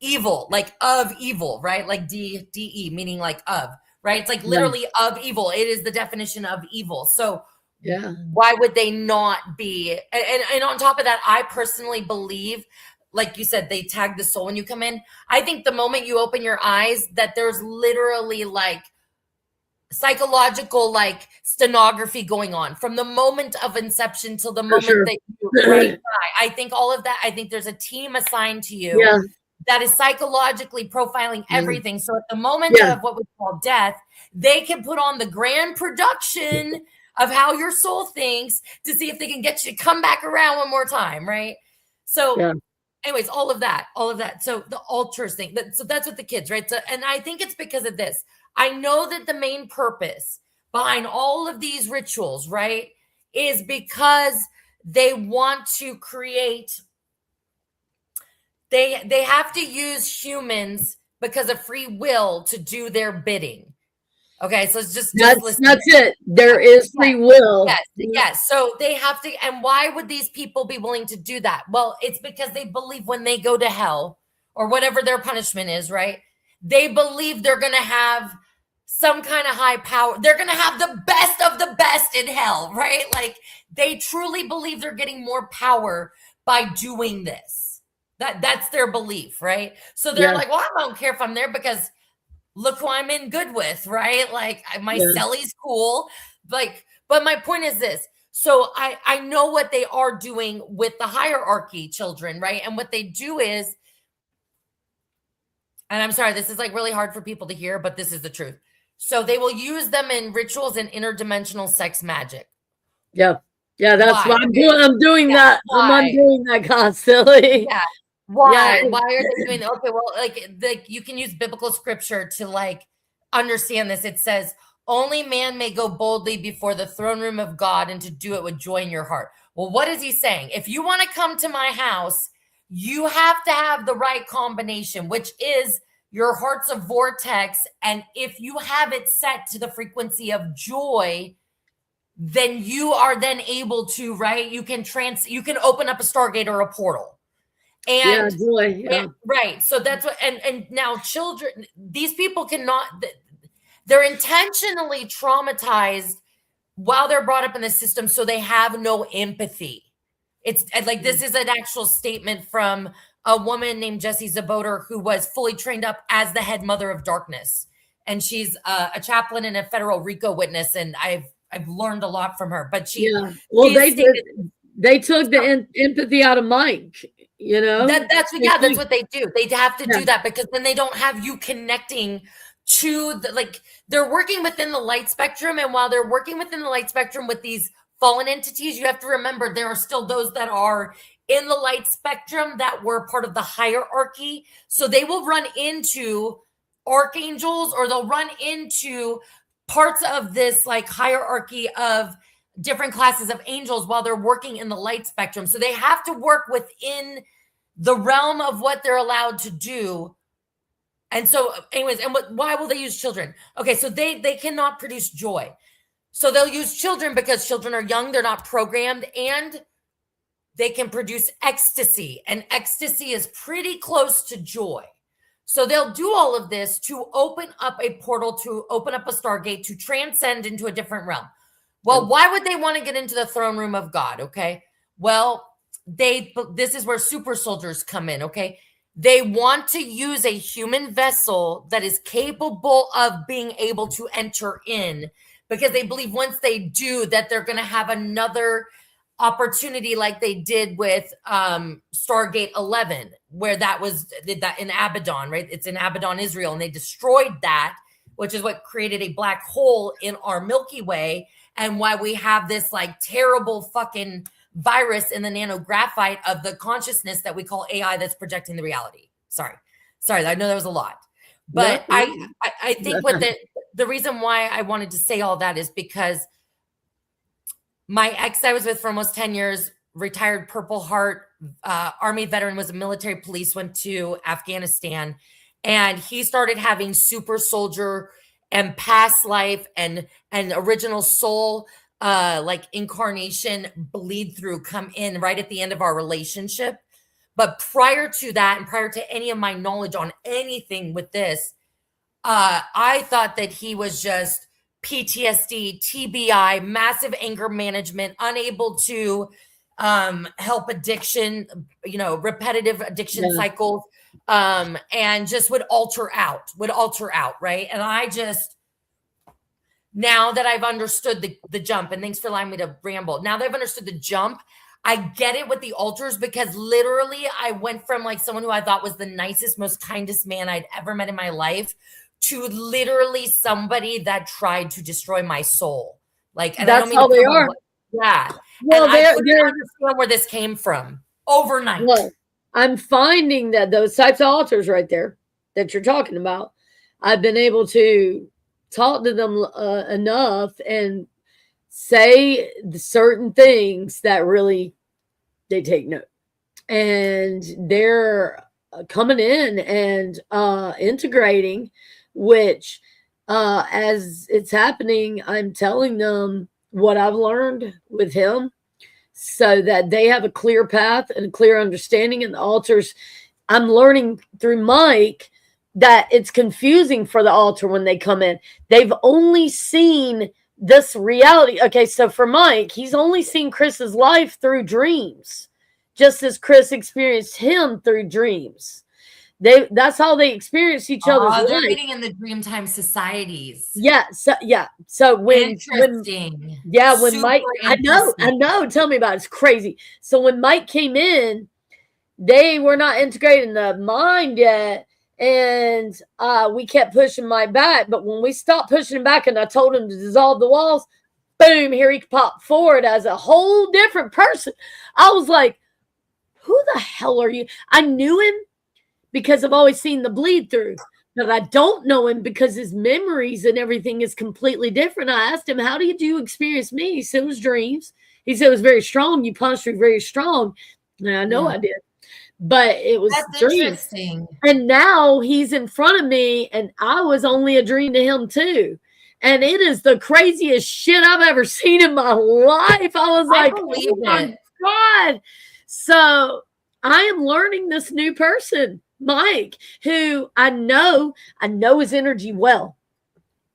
evil, like of evil, right? Like DE, meaning like of, right? It's like literally of evil. It is the definition of evil. So Yeah. Why would they not be? And on top of that, I personally believe, like you said, they tag the soul when you come in. I think the moment you open your eyes, that there's literally like psychological like stenography going on from the moment of inception till the For moment sure. that you right die. I think all of that, I think there's a team assigned to you Yeah. that is psychologically profiling everything. So at the moment Yeah. of what we call death, they can put on the grand production of how your soul thinks to see if they can get you to come back around one more time, right? So Yeah. anyways, all of that. So the altars thing, so that's what the kids, right? So, and I think it's because of this. I know that the main purpose behind all of these rituals, right, is because they want to create, they have to use humans because of free will to do their bidding. Okay, so it's just listen. That's it. There is free will. Yes. So they have to, and why would these people be willing to do that? Well, it's because they believe when they go to hell or whatever their punishment is, right? They believe they're going to have some kind of high power. They're going to have the best of the best in hell, right? Like they truly believe they're getting more power by doing this. That's their belief, right? So they're like, well, I don't care if I'm there because look who I'm in good with, right? Like my Selly's cool. Like, but my point is this. So I know what they are doing with the hierarchy children, right? And what they do is, and I'm sorry, this is like really hard for people to hear, but this is the truth. So they will use them in rituals and interdimensional sex magic. Yeah. Yeah, that's what I'm doing. I'm doing that. I'm doing that constantly. Yeah. Why? Why are they doing that? Okay, well, like you can use biblical scripture to like understand this. It says, only man may go boldly before the throne room of God and to do it with joy in your heart. Well, what is he saying? If you want to come to my house, you have to have the right combination, which is your heart's a vortex. And if you have it set to the frequency of joy, then you are then able to, right? You can open up a Stargate or a portal. And joy. Right. So that's what, and now children, these people cannot, they're intentionally traumatized while they're brought up in the system. So they have no empathy. It's like, this is an actual statement from a woman named Jessie Zaboter, who was fully trained up as the head mother of darkness. And she's a chaplain and a federal RICO witness. And I've learned a lot from her, but they took the empathy out of Mike, you know? That's what they do. They have to do that because then they don't have you connecting to the, like, they're working within the light spectrum. And while they're working within the light spectrum with these fallen entities, you have to remember there are still those that are in the light spectrum that were part of the hierarchy. So they will run into archangels, or they'll run into parts of this like hierarchy of different classes of angels while they're working in the light spectrum. So they have to work within the realm of what they're allowed to do. And so anyways, and why will they use children? Okay, so they cannot produce joy. So they'll use children because children are young, they're not programmed, and they can produce ecstasy. And ecstasy is pretty close to joy. So they'll do all of this to open up a portal, to open up a Stargate, to transcend into a different realm. Well, why would they want to get into the throne room of God? Okay. Well, this is where super soldiers come in. Okay. They want to use a human vessel that is capable of being able to enter in, because they believe once they do that, they're going to have another opportunity like they did with Stargate 11, where that in Abaddon, right? It's in Abaddon, Israel, and they destroyed that, which is what created a black hole in our Milky Way, and why we have this like terrible fucking virus in the nanographite of the consciousness that we call AI that's projecting the reality. Sorry, I know that was a lot, but I think what the reason why I wanted to say all that is because my ex I was with for almost 10 years, retired Purple Heart, Army veteran, was a military police, went to Afghanistan, and he started having super soldier and past life and original soul like incarnation bleed through come in right at the end of our relationship. But prior to that, and prior to any of my knowledge on anything with this, I thought that he was just PTSD, TBI, massive anger management, unable to help addiction, repetitive addiction cycles, and just would alter out, right? And I just, now that I've understood the jump, and thanks for allowing me to ramble. Now that I've understood the jump, I get it with the alters, because literally I went from like someone who I thought was the nicest, most kindest man I'd ever met in my life to literally somebody that tried to destroy my soul. Like, and that's how they are. Yeah. Well, and I couldn't understand where this came from overnight. Well, I'm finding that those types of altars right there that you're talking about, I've been able to talk to them enough and say certain things that really they take note, and they're coming in and integrating, which as it's happening, I'm telling them what I've learned with him so that they have a clear path and a clear understanding. And the altars, I'm learning through Mike that it's confusing for the altar when they come in. They've only seen this reality. Okay, so for Mike, he's only seen Chris's life through dreams, just as Chris experienced him through dreams. That's how they experience each other's life. They're meeting in the Dreamtime societies. Yeah. So when interesting. When Mike, I know. Tell me about it. It's crazy. So when Mike came in, they were not integrating the mind yet. And we kept pushing Mike back. But when we stopped pushing him back and I told him to dissolve the walls, boom, here he popped forward as a whole different person. I was like, who the hell are you? I knew him because I've always seen the bleed through. But I don't know him because his memories and everything is completely different. I asked him, how did you experience me? He said it was dreams. He said it was very strong. You punched me very strong. And I know I did. But it was interesting. And now he's in front of me, and I was only a dream to him too. And it is the craziest shit I've ever seen in my life. I was like, oh my God. So I am learning this new person, Mike, who I know his energy well,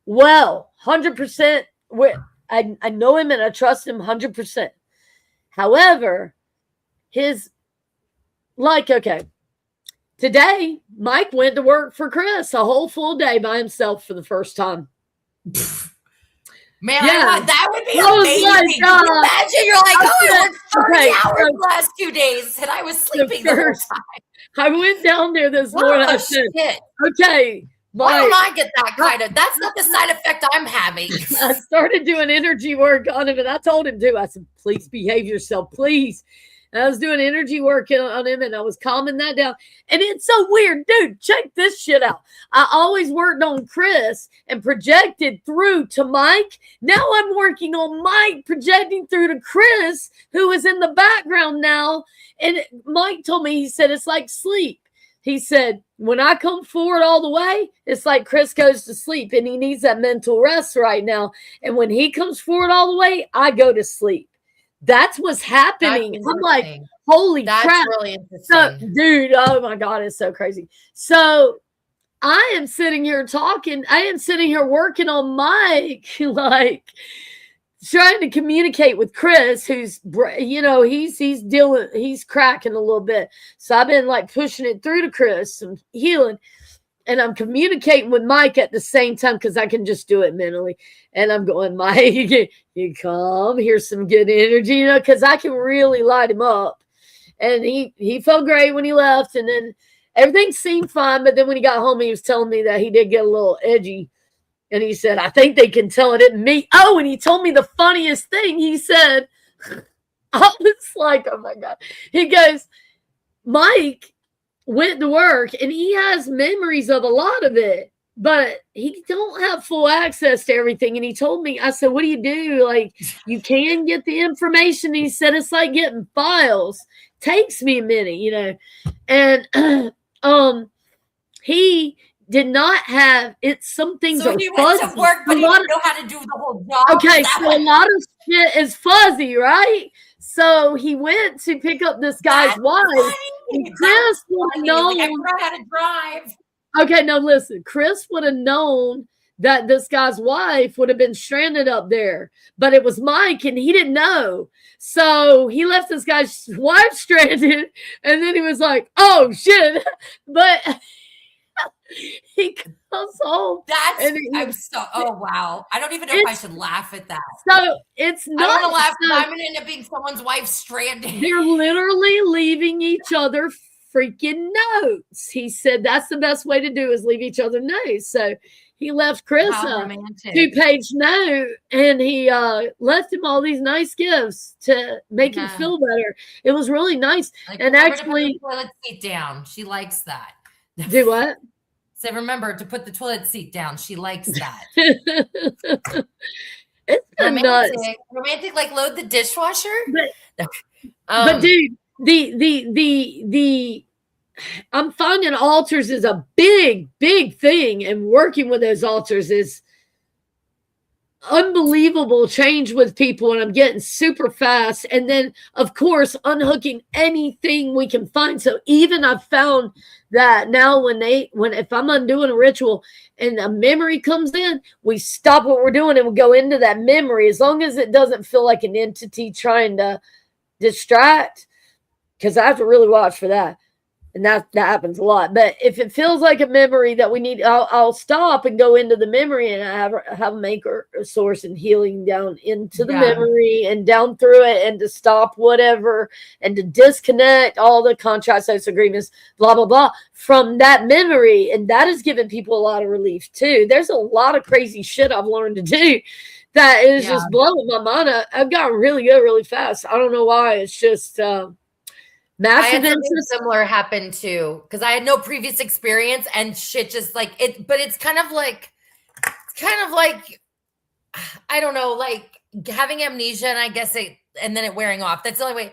100%. I know him and I trust him 100%. However, okay, today Mike went to work for Chris a whole full day by himself for the first time. Man, that would be amazing. Imagine you're like, I worked 30 hours the last 2 days and I was sleeping the whole time. I went down there this morning. I said, okay, why don't I get that kind of? That's not the side effect I'm having. I started doing energy work on him, and I told him to. I said, please behave yourself, please. And I was doing energy work on him, and I was calming that down. And it's so weird, dude. Check this shit out. I always worked on Chris and projected through to Mike. Now I'm working on Mike, projecting through to Chris, who is in the background now. And Mike told me, he said, it's like sleep. He said, when I come forward all the way, it's like Chris goes to sleep, and he needs that mental rest right now. And when he comes forward all the way, I go to sleep. That's what's happening. I'm like, holy crap. That's really interesting. So, dude, oh my God, it's so crazy. So I am sitting here talking. I am sitting here working on Mike, like trying to communicate with Chris, who's, he's cracking a little bit. So I've been like pushing it through to Chris and healing. And I'm communicating with Mike at the same time because I can just do it mentally. And I'm going, Mike, you come. Here's some good energy, because I can really light him up. And he felt great when he left. And then everything seemed fine. But then when he got home, he was telling me that he did get a little edgy. And he said, I think they can tell it isn't me. Oh, and he told me the funniest thing. He said, I was like, oh, my God. He goes, Mike went to work and he has memories of a lot of it, but he don't have full access to everything. And he told me, I said, what do you do? Like, you can get the information. He said, it's like getting files. Takes me a minute, And he did not have it. Some things are he fuzzy. Went to work, but he didn't know how to do the whole job. Okay, so a lot of shit is fuzzy, right? So he went to pick up this guy's wife. And Chris would have known. I forgot how to drive. Okay, no, listen. Chris would have known that this guy's wife would have been stranded up there, but it was Mike and he didn't know. So he left this guy's wife stranded, and then he was like, oh shit. But he comes home. Oh wow. I don't even know if I should laugh at that. So it's not. I don't want to laugh because I'm going to end up being someone's wife stranded. They're literally leaving each other freaking notes. He said that's the best way to do is leave each other notes. So he left Chris a 2-page note, and he left him all these nice gifts to make him feel better. It was really nice. Like, and actually, to put the toilet seat down. She likes that. Do what? So remember to put the toilet seat down. She likes that. It's romantic. Romantic, like load the dishwasher. But dude, the I'm finding altars is a big thing, and working with those altars is unbelievable change with people, and I'm getting super fast. And then of course unhooking anything we can find. So even I've found that now if I'm undoing a ritual and a memory comes in, we stop what we're doing and we go into that memory, as long as it doesn't feel like an entity trying to distract, because I have to really watch for that. And that happens a lot. But if it feels like a memory that we need, I'll stop and go into the memory, and I have a maker, a source, and healing down into the memory and down through it, and to stop whatever, and to disconnect all the contracts, oaths, agreements, blah, blah, blah, from that memory. And that has given people a lot of relief too. There's a lot of crazy shit I've learned to do that is just blowing my mind. I've gotten really good really fast. I don't know why. It's just... massive. I had something similar happen too, because I had no previous experience, and shit just like it. But it's kind of like I don't know, like having amnesia, and I guess and then it wearing off. That's the only way.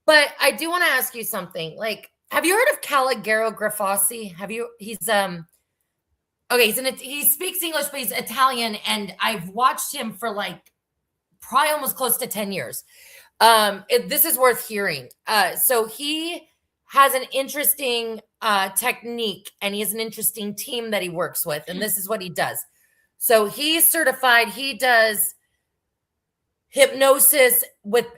But I do want to ask you something. Like, have you heard of Caligaro Grafossi? Have you? He's okay. He speaks English, but he's Italian, and I've watched him for like probably almost close to 10 years. This is worth hearing. So he has an interesting technique, and he has an interesting team that he works with, and this is what he does. So he's certified. He does hypnosis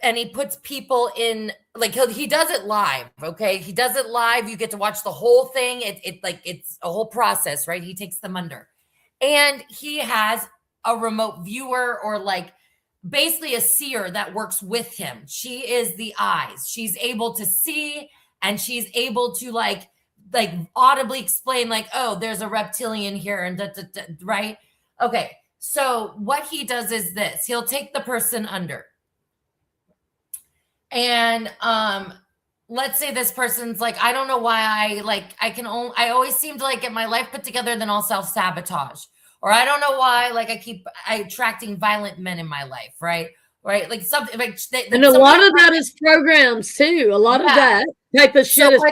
and he puts people in, like he does it live. Okay, he does it live. You get to watch the whole thing. It's a whole process, right? He takes them under, and he has a remote viewer, or like basically a seer that works with him. She is the eyes. She's able to see, and she's able to like audibly explain, like, oh, there's a reptilian here, and right? Okay. So what he does is this: he'll take the person under, and let's say this person's like, I don't know why I always seem to like get my life put together, then I'll self-sabotage. Or I don't know why, like I attracting violent men in my life, right? Right, like something like. And a lot of that is programs too. A lot of that type of shit is.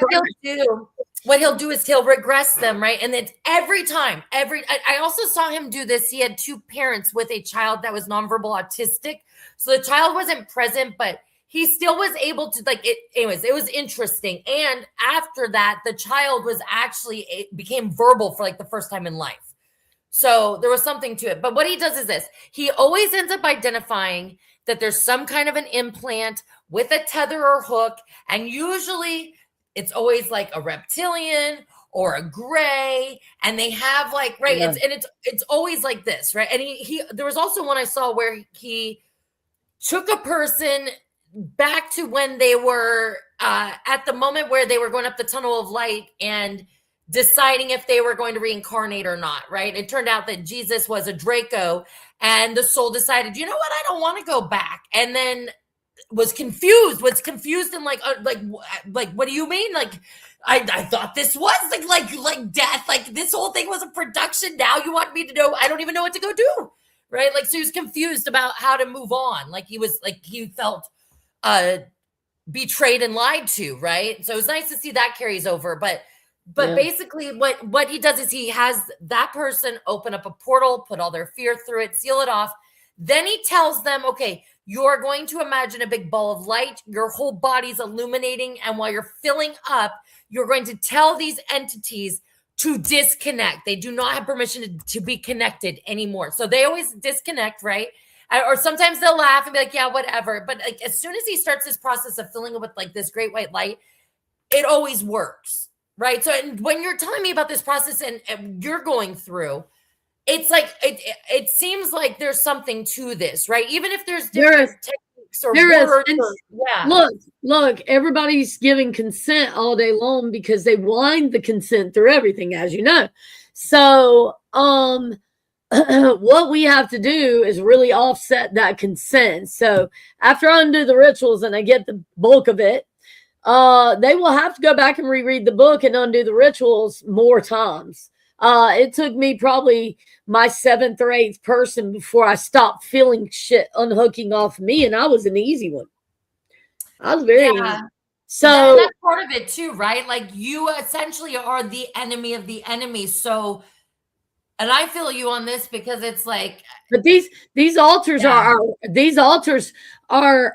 What he'll do is he'll regress them, right? And then every time, I also saw him do this. He had 2 parents with a child that was nonverbal autistic, so the child wasn't present, but he still was able to like it. Anyways, it was interesting. And after that, the child became verbal for like the first time in life. So there was something to it. But what he does is this: he always ends up identifying that there's some kind of an implant with a tether or hook. And usually it's always like a reptilian or a gray. And they have like, right. Yeah. It's always like this, right? And there was also one I saw where he took a person back to when they were at the moment where they were going up the tunnel of light and deciding if they were going to reincarnate or not, right? It turned out that Jesus was a Draco, and the soul decided, you know what, I don't want to go back, and then was confused and like, what do you mean? Like, I thought this was like death, like this whole thing was a production. Now you want me to know? I don't even know what to go do, right? Like, so he was confused about how to move on. Like he felt betrayed and lied to, right? So it was nice to see that carries over, but basically what he does is he has that person open up a portal, put all their fear through it, seal it off. Then he tells them, okay, you're going to imagine a big ball of light. Your whole body's illuminating. And while you're filling up, you're going to tell these entities to disconnect. They do not have permission to be connected anymore. So they always disconnect, right? Or sometimes they'll laugh and be like, yeah, whatever. But like, as soon as he starts this process of filling it with like this great white light, it always works, right? So and when you're telling me about this process and you're going through, it's like it seems like there's something to this, right? Even if there's different techniques or words. Yeah. Look, everybody's giving consent all day long because they wind the consent through everything, as you know. So what we have to do is really offset that consent. So after I undo the rituals and I get the bulk of it, they will have to go back and reread the book and undo the rituals more times. It took me probably my 7th or 8th person before I stopped feeling shit unhooking off me, and I was an easy one. I was very easy. So that's part of it too, right? Like you essentially are the enemy of the enemy. So, and I feel you on this because it's like, but these altars are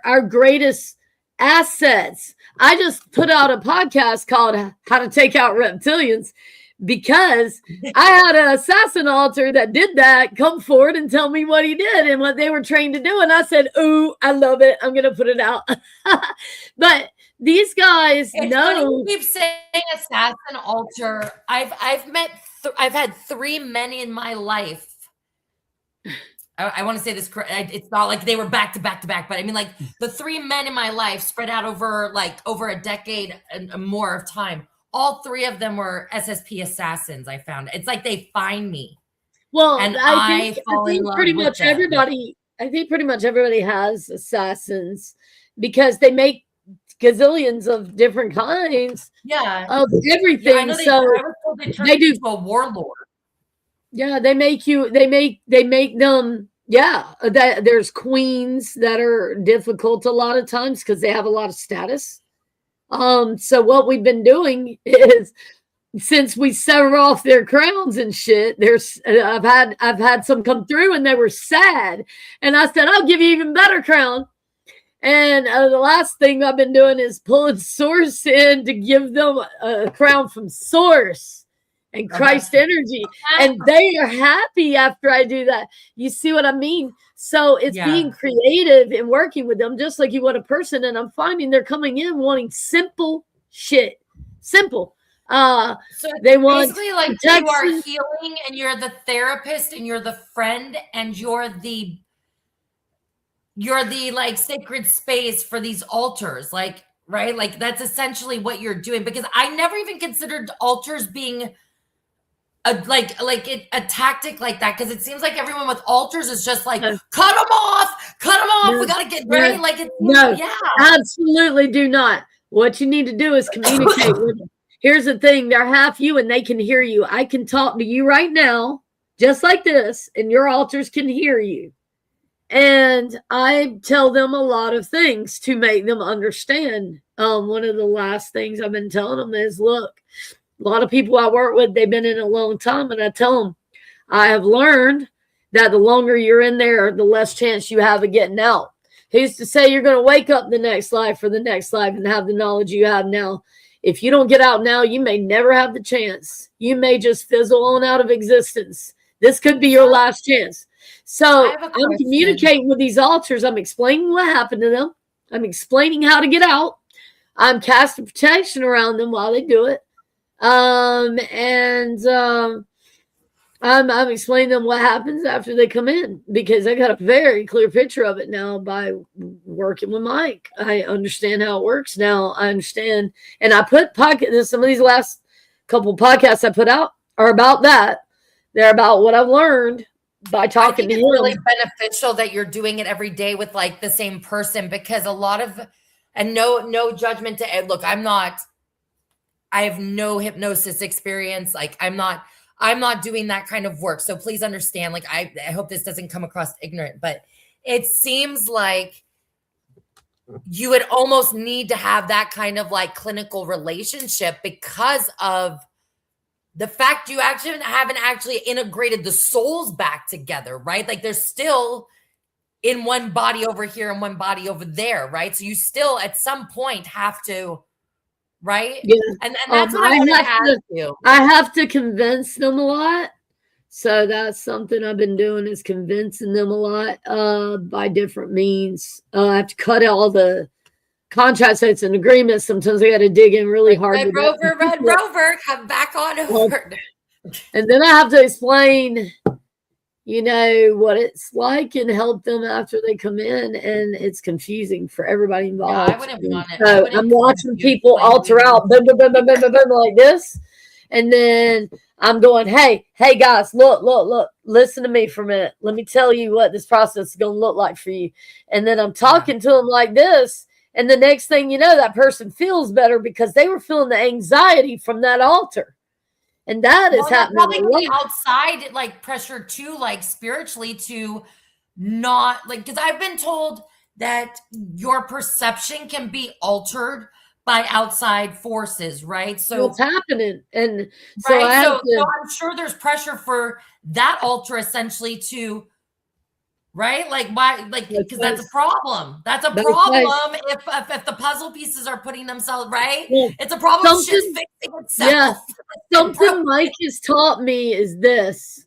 our greatest assets. I just put out a podcast called How to Take Out Reptilians because I had an assassin altar that did that come forward and tell me what he did and what they were trained to do. And I said, ooh, I love it. I'm going to put it out. But these guys know. You keep saying assassin altar. I've had 3 men in my life. I want to say this correct. It's not like they were back to back to back, but I mean like the 3 men in my life spread out over a decade and more of time. All 3 of them were SSP assassins. I found it's like they find me. Well, and I think pretty much everybody has assassins because they make gazillions of different kinds of everything. They do a warlord. Yeah, they make them. Yeah, there's queens that are difficult a lot of times because they have a lot of status. So what we've been doing is, since we sever off their crowns and shit, I've had some come through and they were sad, and I said, I'll give you even better crown. And the last thing I've been doing is pulling source in to give them a crown from source and Christ energy. And they are happy after I do that. You see what I mean? So it's being creative and working with them just like you want a person. And I'm finding they're coming in wanting simple shit. Simple. So they want basically like protection. You are healing and you're the therapist and you're the friend and you're the like sacred space for these altars, like, right? Like that's essentially what you're doing, because I never even considered altars being a tactic like that, because it seems like everyone with altars is just like cut them off. No, we gotta get ready. Absolutely do not. What you need to do is communicate with them. Here's the thing: they're half you and they can hear you. I can talk to you right now, just like this, and your altars can hear you. And I tell them a lot of things to make them understand. One of the last things I've been telling them is, look, a lot of people I work with, they've been in a long time, and I tell them, I have learned that the longer you're in there, the less chance you have of getting out. Who's to say you're going to wake up the next life or the next life and have the knowledge you have now? If you don't get out now, you may never have the chance. You may just fizzle on out of existence. This could be your last chance. So I'm communicating with these altars. I'm explaining what happened to them. I'm explaining how to get out. I'm casting protection around them while they do it. I'm explaining them what happens after they come in, because I got a very clear picture of it now by working with Mike. I understand how it works now. I understand. And I put some of these last couple podcasts I put out are about that. They're about what I've learned by talking to him. It's really beneficial that you're doing it every day with like the same person, because a lot of, and no judgment to look, I have no hypnosis experience. Like I'm not doing that kind of work. So please understand, like, I hope this doesn't come across ignorant, but it seems like you would almost need to have that kind of like clinical relationship because of the fact you actually haven't actually integrated the souls back together, right? Like they're still in one body over here and one body over there, right? So you still at some point have to right? Yeah. And that's what I wanted to ask you. I have to convince them a lot. So that's something I've been doing, is convincing them a lot by different means. I have to cut all the contracts and agreements. Sometimes I got to dig in really hard. Red Rover, come back on over. And then I have to explain, what it's like and help them after they come in. And it's confusing for everybody involved. Yeah, I wouldn't want it. So I'm watching people alter out, boom, boom, boom, boom, boom, boom, boom, like this. And then I'm going, hey guys, look, listen to me for a minute. Let me tell you what this process is going to look like for you. And then I'm talking to them like this. And the next thing you know, that person feels better because they were feeling the anxiety from that altar. And that is happening outside, like pressure too, like spiritually, to not like, because I've been told that your perception can be altered by outside forces, right? So what's happening, and so, so I'm sure there's pressure for that altar essentially to, right? Like why? Like because that's a problem. That's a problem if the puzzle pieces are putting themselves right. Yeah. It's a problem. Shit's fixing itself. Yeah. Something Mike has taught me is this,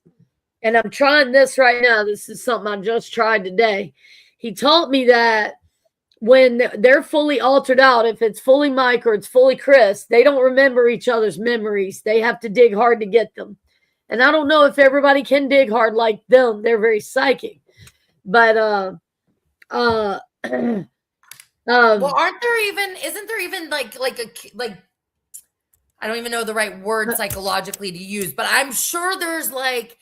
and I'm trying this right now. This is something I just tried today. He taught me that when they're fully altered out, if it's fully Mike or it's fully Chris, they don't remember each other's memories. They have to dig hard to get them. And I don't know if everybody can dig hard like them. They're very psychic. But well, isn't there even like I don't even know the right word psychologically to use, but I'm sure there's like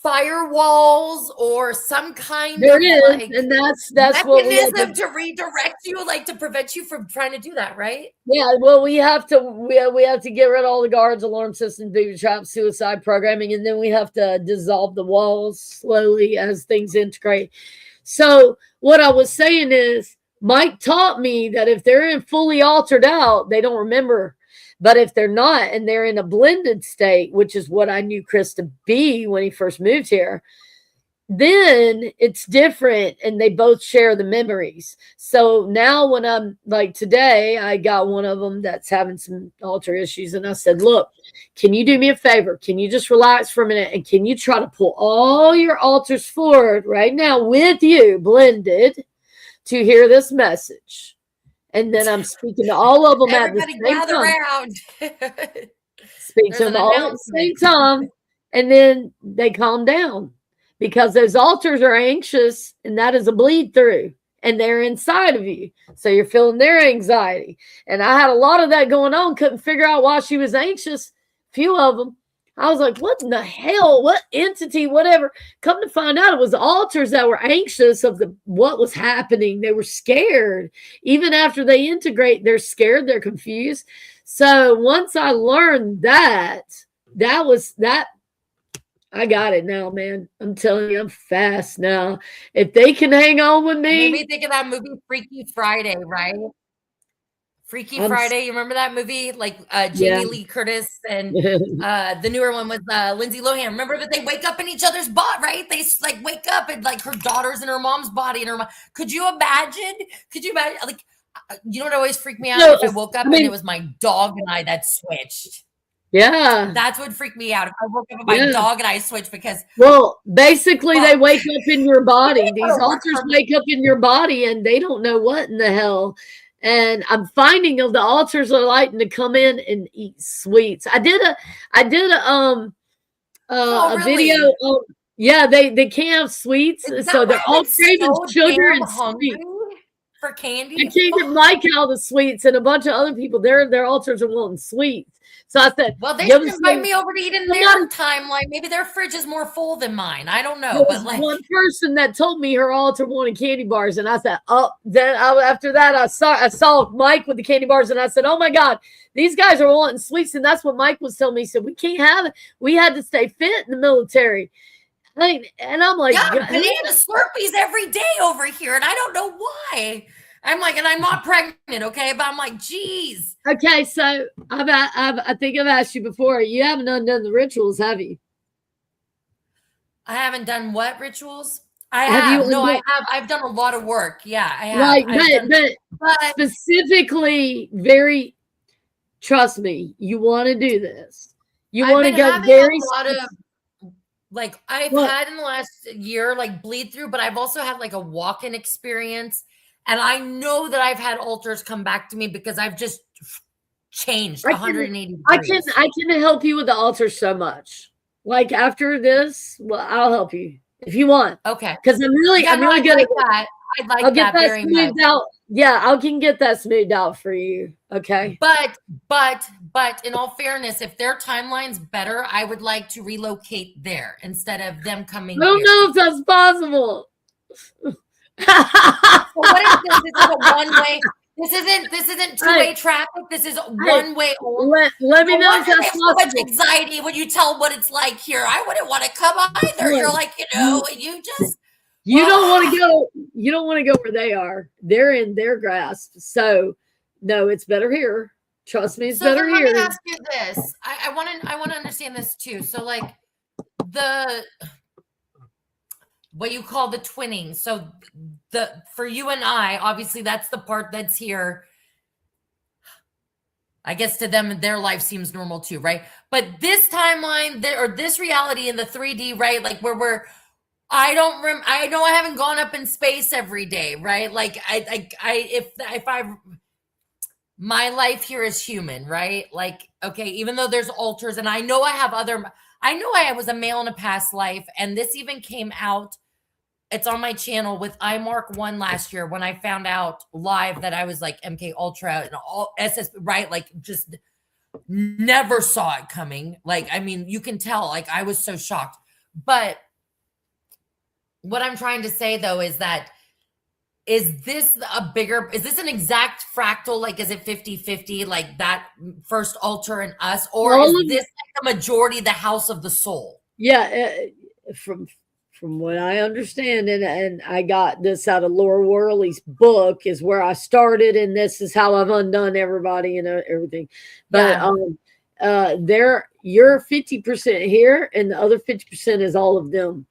firewalls or some kind of like, and that's what we have to redirect you, like to prevent you from trying to do that, right? Yeah, well, we have to get rid of all the guards, alarm systems, booby traps, suicide programming, and then we have to dissolve the walls slowly as things integrate. So what I was saying is, Mike taught me that if they're in fully altered out, they don't remember. But if they're not, and they're in a blended state, which is what I knew Chris to be when he first moved here, then it's different, and they both share the memories. So now when I'm like today, I got one of them that's having some altar issues, and I said, look, can you do me a favor? Can you just relax for a minute, and can you try to pull all your altars forward right now with you blended to hear this message? And then I'm speaking to all of them at the same time. Speak to them all at the same time, and then they calm down. Because those altars are anxious, and that is a bleed through, and they're inside of you. So you're feeling their anxiety. And I had a lot of that going on. Couldn't figure out why she was anxious. Few of them. I was like, what in the hell? What entity? Whatever. Come to find out, it was altars that were anxious of what was happening. They were scared. Even after they integrate, they're scared. They're confused. So once I learned that I got it now, man. I'm telling you, I'm fast now. If they can hang on with me. Made me think of that movie Freaky Friday, right? Freaky Friday. You remember that movie? Like Jamie Lee Curtis, and the newer one was Lindsay Lohan. Remember that they wake up in each other's body, right? They like wake up and like her daughter's in her mom's body, and her mom. Could you imagine? Like, you know what always freaked me out? If I woke up and it was my dog and I that switched. Yeah. That's what freaked me out. If I woke up and my dog and I switched because... Well, basically they wake up in your body. These altars wake up in your body, and they don't know what in the hell. And I'm finding of the altars are liking to come in and eat sweets. I did a video. Yeah, they can't have sweets. So they're all craving sugar and sweets. For candy. I can't get Mike out the sweets, and a bunch of other people, their altars are wanting sweets. So I said, well, they should invite me over to eat in their timeline. Maybe their fridge is more full than mine. I don't know. But like one person that told me her altar wanted candy bars, and I said, oh, then after that I saw Mike with the candy bars, and I said, oh my God, these guys are wanting sweets. And that's what Mike was telling me. He said, we can't have it. We had to stay fit in the military. And I'm like, yeah, banana Slurpees every day over here, and I don't know why. I'm like, and I'm not pregnant, okay? But I'm like, geez. Okay, so I think I've asked you before. You haven't undone the rituals, have you? I haven't done what rituals? I have. No, I have. I've done a lot of work. Yeah, I have. Like, but specifically, very trust me, you want to do this. You I've want to been go having very a lot of like I've what? had in the last year like bleed through, but I've also had like a walk-in experience. And I know that I've had altars come back to me because I've just changed I 180 can degrees. I can help you with the altar so much. Like after this, well, I'll help you if you want. Okay. Because I'm Yeah, no, really I'd good like at it. that. I'd I'll like get that that very much. smoothed out. Yeah, I can get that smoothed out for you. Okay. But in all fairness, if their timeline's better, I would like to relocate there instead of them coming I don't here. know if that's possible. So what is this? This is a one-way. This isn't two-way traffic. This is one-way only. Let me No know if wonder they that's have so much possible. anxiety when you tell them what it's like here. I wouldn't want to come either. You're like, you just you don't want to go. You don't want to go where they are. They're in their grasp. So no, it's better here. Trust me, it's better here. Let me ask you this. I want to understand this too. So like the what you call the twinning. So for you and I, obviously that's the part that's here. I guess to them, their life seems normal too, right? But this timeline or this reality in the 3D, right? Like where I know I haven't gone up in space every day, right? Like my life here is human, right? Like, okay, even though there's altars and I know I was a male in a past life. And this even came out, it's on my channel with iMark1 last year when I found out live that I was like MK Ultra and all SS, right? Like just never saw it coming. Like, I mean, you can tell, like I was so shocked. But what I'm trying to say though is that is this an exact fractal? Like, is it 50-50, like that first altar in us? Or is this like the majority, the house of the soul? Yeah, from what I understand, and I got this out of Laura Worley's book, is where I started, and this is how I've undone everybody and everything. But you're 50% here, and the other 50% is all of them.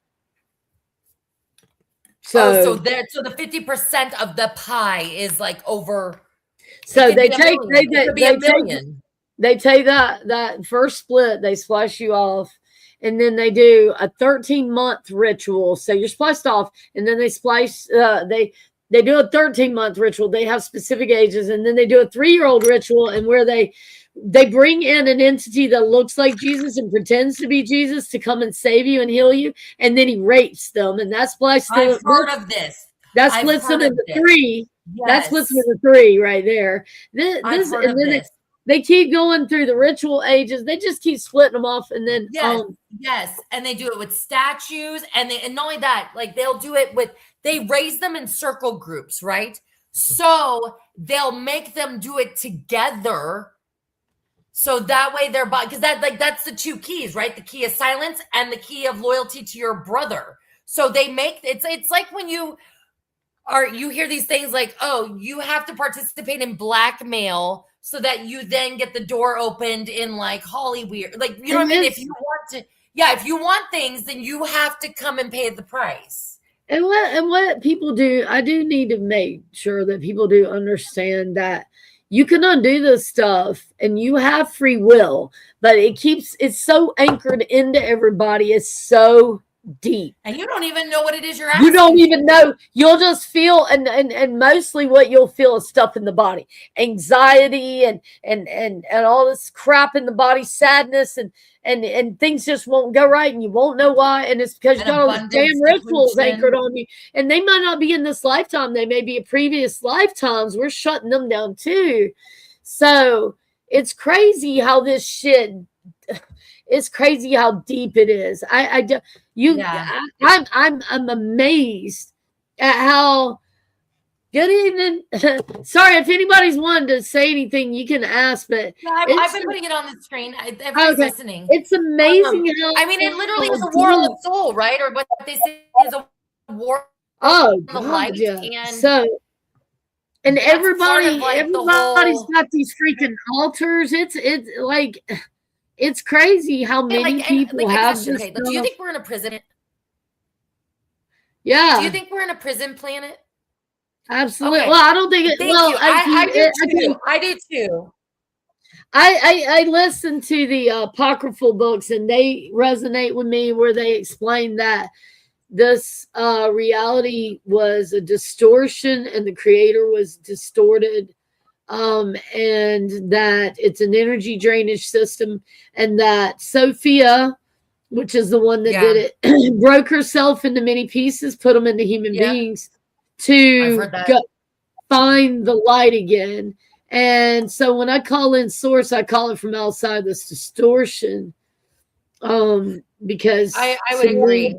So the 50% of the pie is like over. So they take that first split, they splice you off, and then they do a 13-month ritual. So you're spliced off, and then they splice. They do a 13-month ritual. They have specific ages, and then they do a 3-year-old ritual, and where they bring in an entity that looks like Jesus and pretends to be Jesus to come and save you and heal you, and then he rapes them, and that splits them. I've heard of this. That splits them into 3. Yes. That splits them into 3 right there. They keep going through the ritual ages. They just keep splitting them off, and then yes, and they do it with statues, and not only that, like they'll do it with, they raise them in circle groups, right? So they'll make them do it together. So that way they're, because that's the 2 keys, right? The key of silence and the key of loyalty to your brother. So they make it's like when you hear these things like, oh, you have to participate in blackmail so that you then get the door opened in like Hollywood. Like, you know what I mean? If you want things, then you have to come and pay the price. And what people do, I do need to make sure that people do understand that you can undo this stuff and you have free will, but it's so anchored into everybody. It's so deep. And you don't even know what it is you're asking. You don't even know. You'll just feel, and mostly what you'll feel is stuff in the body, anxiety and all this crap in the body, sadness and things just won't go right, and you won't know why. And it's because you got all these damn rituals anchored on you, and they might not be in this lifetime. They may be in previous lifetimes. We're shutting them down too. So it's crazy how this shit. It's crazy how deep it is. I'm amazed at how. Good evening. Sorry, if anybody's wanted to say anything, you can ask. But I've been putting it on the screen. Everybody's listening. It's amazing how. I mean, it literally is a war on the soul, right? Or what they say is a war. On the light. Yeah. And everybody's got these freaking altars. It's like. It's crazy how many people have this. Okay, do you think we're in a prison? Yeah. Do you think we're in a prison planet? Absolutely. Okay. Well, I don't think it. I I listen to the apocryphal books, and they resonate with me, where they explain that this reality was a distortion, and the creator was distorted, and that it's an energy drainage system, and that Sophia, which is the one that did it, broke herself into many pieces, put them into human beings to go find the light again. And so when I call in source, I call it from outside this distortion. Because I would agree.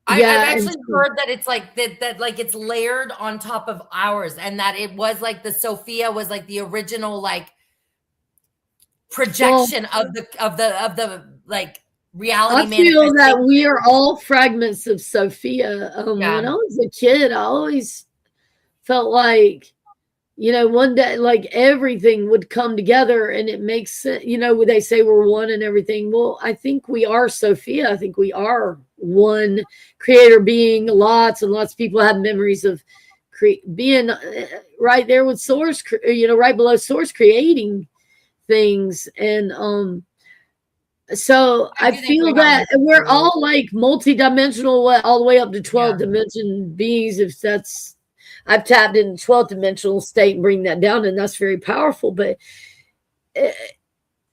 I've actually heard that it's like that like it's layered on top of ours, and that it was like the Sophia was like the original like projection of the like reality. I feel that we are all fragments of Sophia. When I was a kid, I always felt like, one day, like everything would come together, and it makes sense. They say we're one and everything. Well, I think we are Sophia. I think we are one creator being. Lots and lots of people have memories of being right there with source, right below source, creating things. And so I feel that we're all like multidimensional, all the way up to 12 dimension beings. If that's, I've tapped in the 12th dimensional state and bring that down, and that's very powerful. But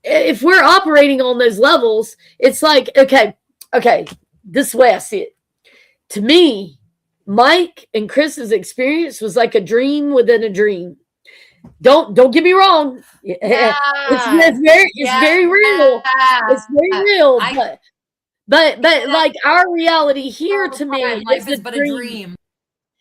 if we're operating on those levels, it's like, okay, this way I see it. To me, Mike and Chris's experience was like a dream within a dream. Don't get me wrong. It's very real. It's very real. But like our reality here, to me, is a dream.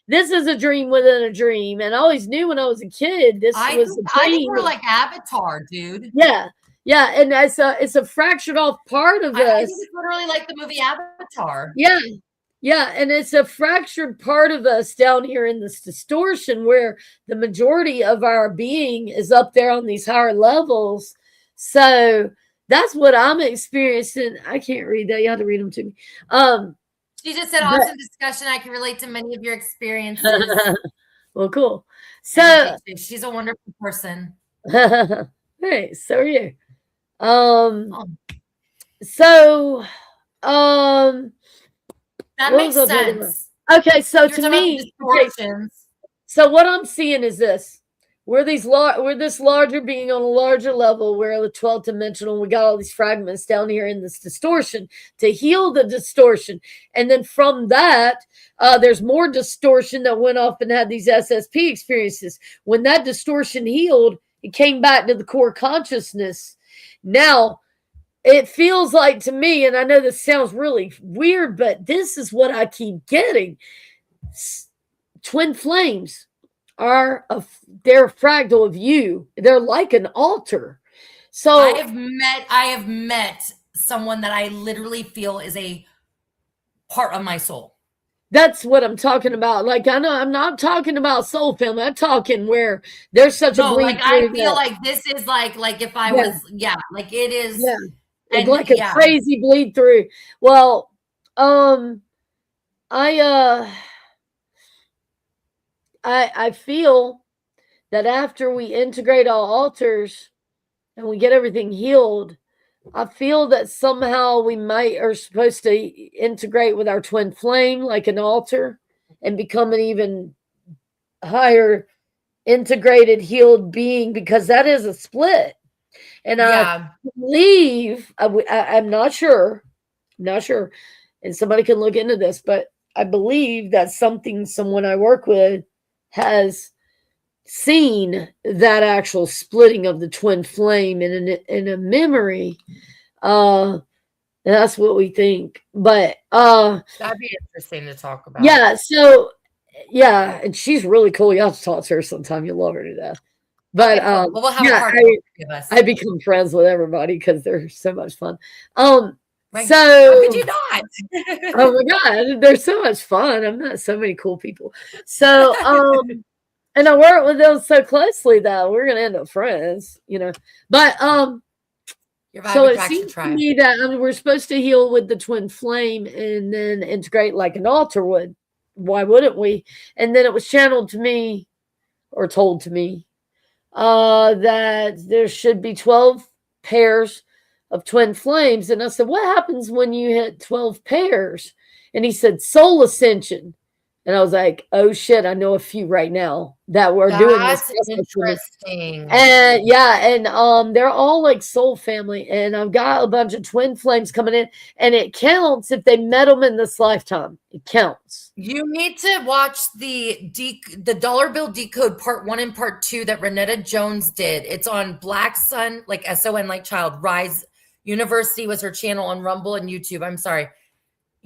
This is a dream within a dream, and I always knew when I was a kid this was a dream. I think we're like Avatar, dude. Yeah, and it's a fractured off part of us. I think it's literally like the movie Avatar. Yeah, and it's a fractured part of us down here in this distortion, where the majority of our being is up there on these higher levels. So that's what I'm experiencing. I can't read that. You have to read them to me. She just said, awesome discussion. I can relate to many of your experiences. Well, cool. So she's a wonderful person. Hey, so are you. That makes sense. Okay, so to me, so what I'm seeing is this. We're this larger being on a larger level. We're the 12th dimensional. We got all these fragments down here in this distortion to heal the distortion. And then from that, there's more distortion that went off and had these SSP experiences. When that distortion healed, it came back to the core consciousness. Now, it feels like to me, and I know this sounds really weird, but this is what I keep getting. Twin flames they're a fractal of you. They're like an altar. So I have met someone that I literally feel is a part of my soul. That's what I'm talking about. Like, I know I'm not talking about soul family. I'm talking where there's such a bleed. I feel like this is like if I was, like it is. Yeah. And like a crazy bleed through. Well, I feel that after we integrate our altars and we get everything healed, I feel that somehow we are supposed to integrate with our twin flame like an altar and become an even higher integrated healed being, because that is a split. And I believe, I'm not sure, and somebody can look into this, but I believe that someone I work with has seen that actual splitting of the twin flame in a memory. That's what we think. But that'd be interesting to talk about. Yeah, so and she's really cool. You have to talk to her sometime. You'll love her to death. But we'll have a part of us. I become friends with everybody because they're so much fun. Right. So how could you not? Oh my God, they're so much fun. I've met so many cool people. So and I work with them so closely that we're gonna end up friends, But so it seems to me that we're supposed to heal with the twin flame and then integrate like an altar would. Why wouldn't we? And then it was channeled to me or told to me that there should be 12 pairs of twin flames. And I said, what happens when you hit 12 pairs? And he said, soul ascension. And I was like, oh shit, I know a few right now that were doing this. That's interesting. And yeah, and they're all like soul family. And I've got a bunch of twin flames coming in, and it counts if they met them in this lifetime. It counts. You need to watch the dollar bill decode part 1 and part 2 that Renetta Jones did. It's on Black Sun, like SON, like Child Rise University was her channel on Rumble and YouTube. I'm sorry.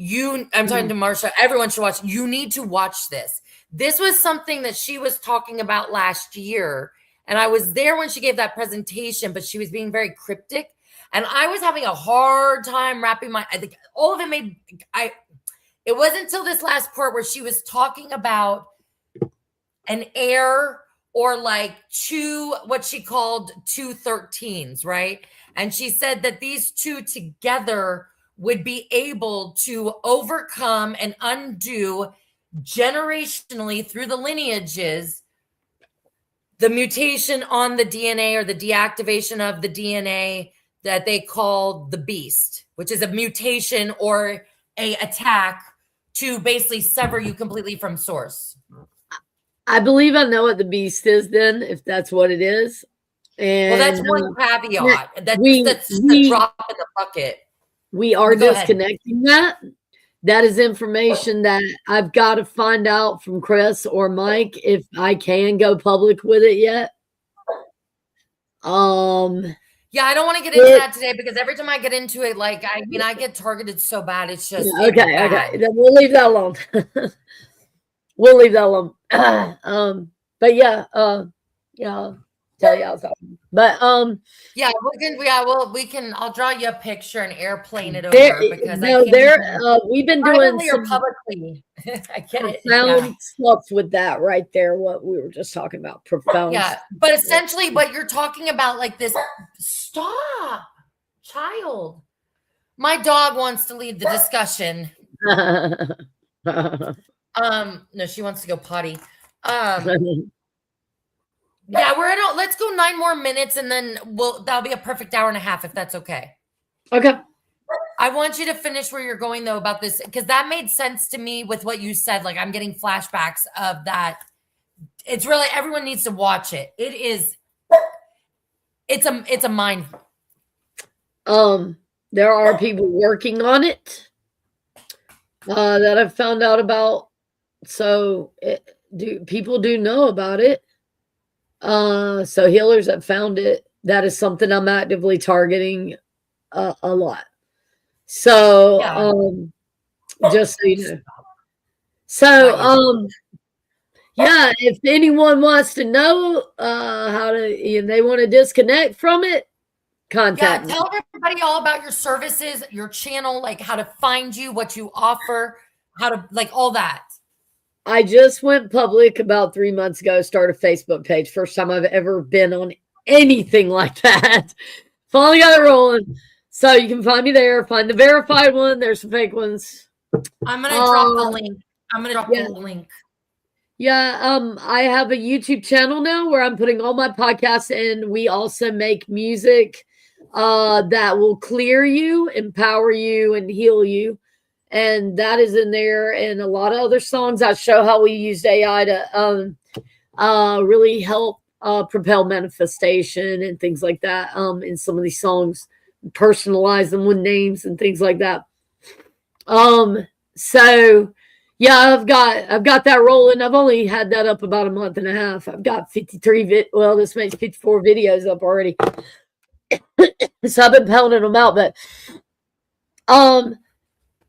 I'm talking to Marcia. Everyone should watch. You need to watch this. This was something that she was talking about last year. And I was there when she gave that presentation, but she was being very cryptic. And I was having a hard time wrapping I think all of it it wasn't until this last part where she was talking about an heir or like what she called 2 13s, right? And she said that these two together would be able to overcome and undo generationally through the lineages the mutation on the DNA or the deactivation of the DNA that they call the beast, which is a mutation or a attack to basically sever you completely from source. I believe I know what the beast is then, if that's what it is. And well, that's one caveat. That's the drop in the bucket. We are disconnecting that. That is information that I've got to find out from Chris or Mike if I can go public with it yet. Yeah, I don't want to get into that today because every time I get into it, like I get targeted so bad. It's just okay. Then we'll leave that alone. We'll leave that alone. But yeah, tell you something. But yeah, we can. I'll draw you a picture and airplane it over because we've been doing some publicly. I get it. Profound stuff with that right there. What we were just talking about, profound. Yeah, but essentially, what you're talking about, like this. Stop, child. My dog wants to lead the discussion. No, she wants to go potty. Yeah, let's go 9 more minutes and then that'll be a perfect hour and a half if that's okay. Okay. I want you to finish where you're going though about this because that made sense to me with what you said. Like I'm getting flashbacks of that. It's really everyone needs to watch it. It's a mind. There are people working on it that I've found out about. So people do know about it. So healers that found it, that is something I'm actively targeting a lot. So just so you know. So yeah, if anyone wants to know how to they want to disconnect from it, contact me. Tell everybody all about your services, your channel, like how to find you, what you offer, how to like all that. I just went public about 3 months ago, started a Facebook page. First time I've ever been on anything like that. Finally got it rolling. So you can find me there. Find the verified one. There's some fake ones. I'm going to drop the link. The link. Yeah, I have a YouTube channel now where I'm putting all my podcasts in. We also make music that will clear you, empower you, and heal you. And that is in there, and a lot of other songs. I show how we used AI to really help propel manifestation and things like that. In some of these songs, personalize them with names and things like that. So yeah, I've got that rolling. I've only had that up about a month and a half. I've got 53 this makes 54 videos up already. So I've been pounding them out, but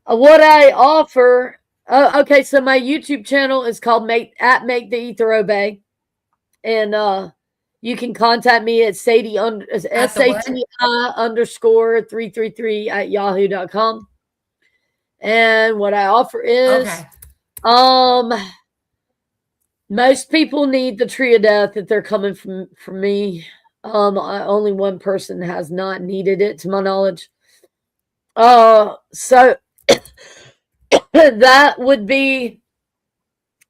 what I offer, okay, so my YouTube channel is called Make the Ether Obey, and you can contact me at Sadie SATI_333 at yahoo.com. And what I offer is, most people need the tree of death if they're coming from me. Only one person has not needed it, to my knowledge. So that would be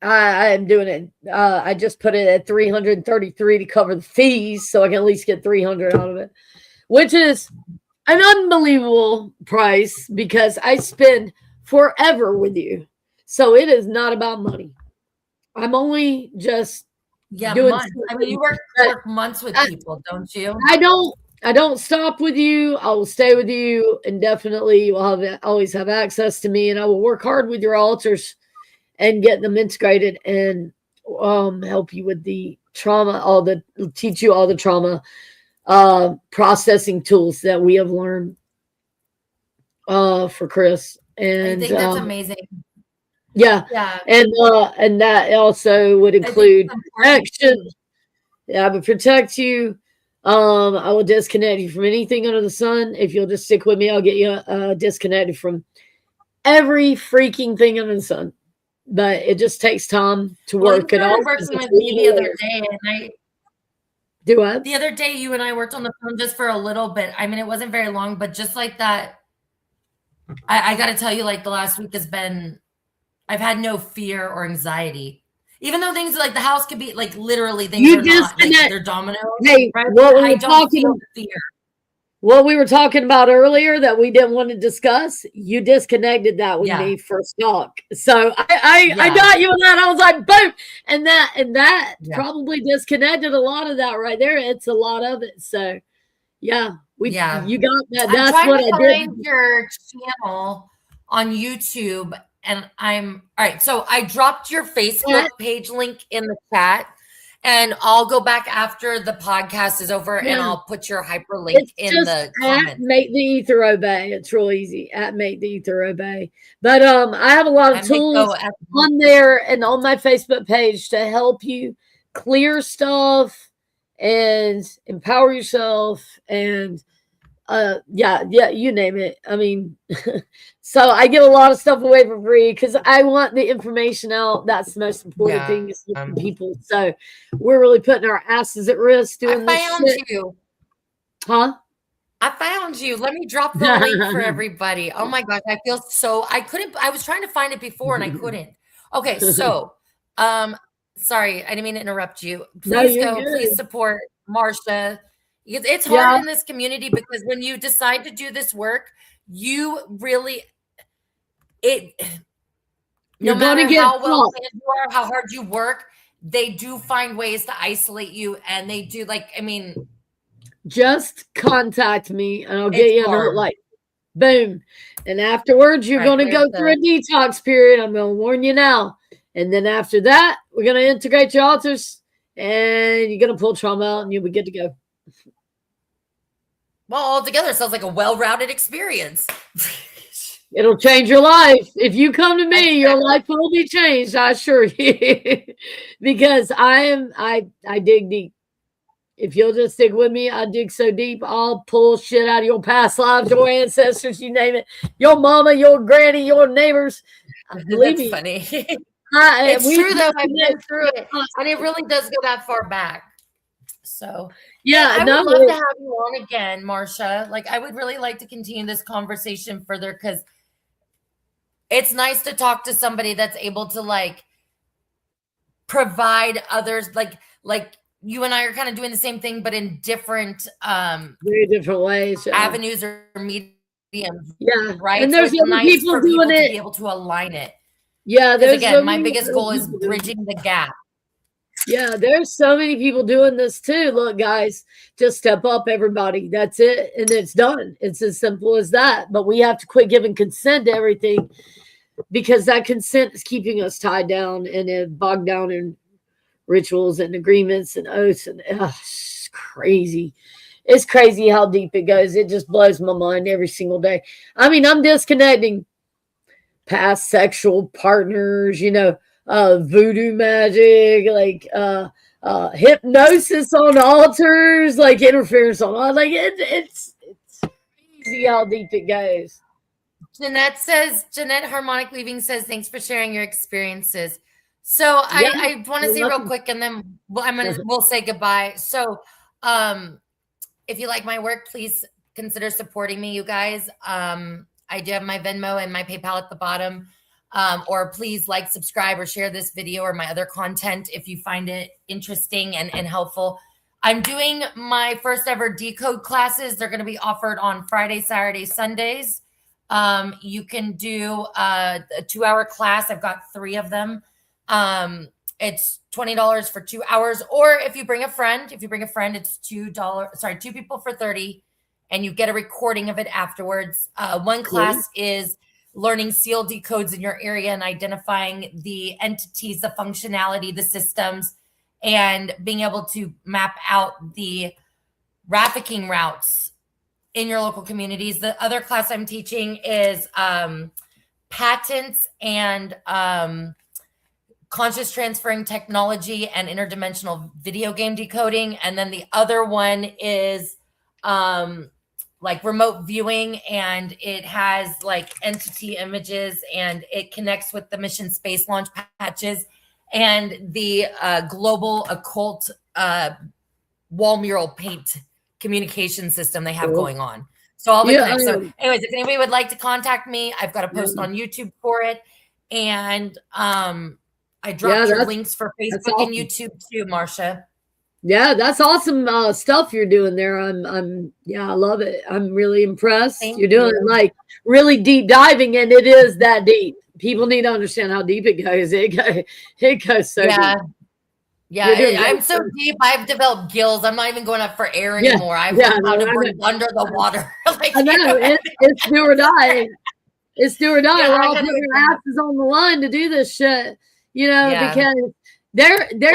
I am doing it. I just put it at 333 to cover the fees, so I can at least get 300 out of it, which is an unbelievable price because I spend forever with you. So it is not about money. I'm only just doing months. I mean, you work months with people, don't you? I don't stop with you. I will stay with you indefinitely. You will always have access to me, and I will work hard with your altars and get them integrated and help you with the trauma, teach you all the trauma processing tools that we have learned for Chris. And I think that's amazing. Yeah. And that also would include protection. Yeah, I would protect you. I will disconnect you from anything under the sun. If you'll just stick with me, I'll get you disconnected from every freaking thing under the sun. But it just takes time to work it all. Working with me the other day, and do what? The other day, you and I worked on the phone just for a little bit. I mean, it wasn't very long, but just like that, I got to tell you, like the last week has been, I've had no fear or anxiety. Even though things like the house could be like literally things are not like they're dominoes. Hey, right? I don't feel fear. What we were talking about earlier that we didn't want to discuss, you disconnected that with me first talk. So I got you on that. I was like, boom. And that probably disconnected a lot of that right there. It's a lot of it. So you got that. That's what I did. Find your channel on YouTube. And all right. So I dropped your Facebook page link in the chat. And I'll go back after the podcast is over and I'll put your hyperlink in the comments. Make the ether obey. It's real easy. At make the ether obey. But I have a lot of tools on there and on my Facebook page to help you clear stuff and empower yourself and you name it. I mean, so I give a lot of stuff away for free because I want the information out. That's the most important thing is people. So we're really putting our asses at risk doing this shit. I found you. Huh? I found you. Let me drop the link for everybody. Oh my gosh, I feel so. I was trying to find it before and I couldn't. Okay, so sorry, I didn't mean to interrupt you. Please please support Marcia. It's hard in this community because when you decide to do this work, you really no matter how well planned you are, how hard you work, they do find ways to isolate you, and they do just contact me and I'll get you a like boom. And afterwards, you're going to go through a detox period. I'm going to warn you now. And then after that, we're going to integrate your altars, and you're going to pull trauma out, and you'll be good to go. Well, altogether, it sounds like a well-rounded experience. It'll change your life. If you come to me, your life will be changed, I assure you. Because I dig deep. If you'll just stick with me, I dig so deep, I'll pull shit out of your past lives, your ancestors, you name it. Your mama, your granny, your neighbors. Believe me. Funny. It's true, though. I've been through it. And it really does go that far back. So I would love to have you on again, Marcia. Like, I would really like to continue this conversation further because it's nice to talk to somebody that's able to provide others like you and I are kind of doing the same thing, but in different very different ways, avenues or mediums. Yeah, right. And there's other people doing it to be able to align it. Yeah, there's again, my biggest goal is bridging the gap. Yeah, there's so many people doing this too. Look, guys, just step up, everybody. That's it. And it's done. It's as simple as that. But we have to quit giving consent to everything because that consent is keeping us tied down and bogged down in rituals and agreements and oaths. And it's crazy. It's crazy how deep it goes. It just blows my mind every single day. I mean, I'm disconnecting past sexual partners, voodoo magic, hypnosis on altars, interference on all. It's crazy how deep it goes. Jeanette Harmonic Weaving says, thanks for sharing your experiences. So I want to say real quick, and then we'll say goodbye. So if you like my work, please consider supporting me, you guys. I do have my Venmo and my PayPal at the bottom. or please like, subscribe, or share this video or my other content if you find it interesting and helpful. I'm doing my first ever decode classes. They're going to be offered on Friday, Saturday, Sundays. You can do a 2-hour class. I've got 3 of them. It's $20 for 2 hours, or if you bring a friend, it's $2. Sorry, 2 people for $30, and you get a recording of it afterwards. One class is learning seal decodes in your area and identifying the entities, the functionality, the systems, and being able to map out the trafficking routes in your local communities. The other class I'm teaching is patents and conscious transferring technology and interdimensional video game decoding. And then the other one is like remote viewing, and it has like entity images, and it connects with the mission space launch patches and the global occult wall mural paint communication system they have going on. So all the connects. So anyways, if anybody would like to contact me, I've got a post on YouTube for it. And I dropped your links for Facebook and YouTube too, Marcia. Yeah, that's awesome stuff you're doing there. I love it. I'm really impressed. You're doing like really deep diving, and it is that deep. People need to understand how deep it goes. It goes so deep. Yeah, I'm so deep. I've developed gills. I'm not even going up for air anymore. I've learned how to breathe under the water. Like, I know. It's do or die. It's do or die. We're all putting our asses on the line to do this shit. Because there's no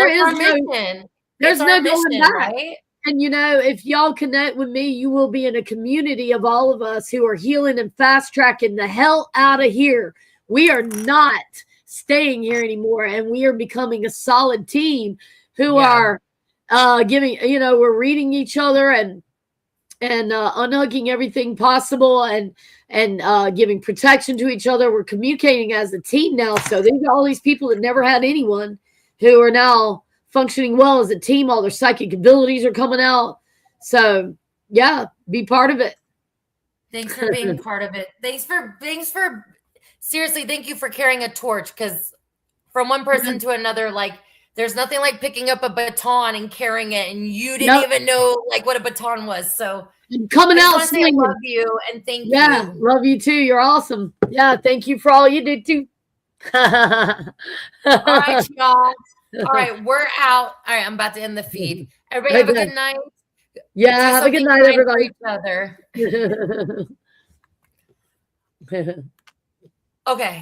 going back. Right? And if y'all connect with me, you will be in a community of all of us who are healing and fast tracking the hell out of here. We are not staying here anymore, and we are becoming a solid team who are giving. We're reading each other and unhooking everything possible and giving protection to each other. We're communicating as a team now. So these are all these people that never had anyone who are now functioning well as a team. All their psychic abilities are coming out. So be part of it. Thanks for being part of it. Thanks for seriously, thank you for carrying a torch, because from one person to another, like, there's nothing like picking up a baton and carrying it, and you didn't even know like what a baton was. So coming out swinging. I love you and thank you. Yeah, love you too. You're awesome. Yeah, thank you for all you did too. All right, y'all. All right, we're out. All right, I'm about to end the feed. Everybody have a good night. Yeah, have a good night, everybody. Each other. Okay.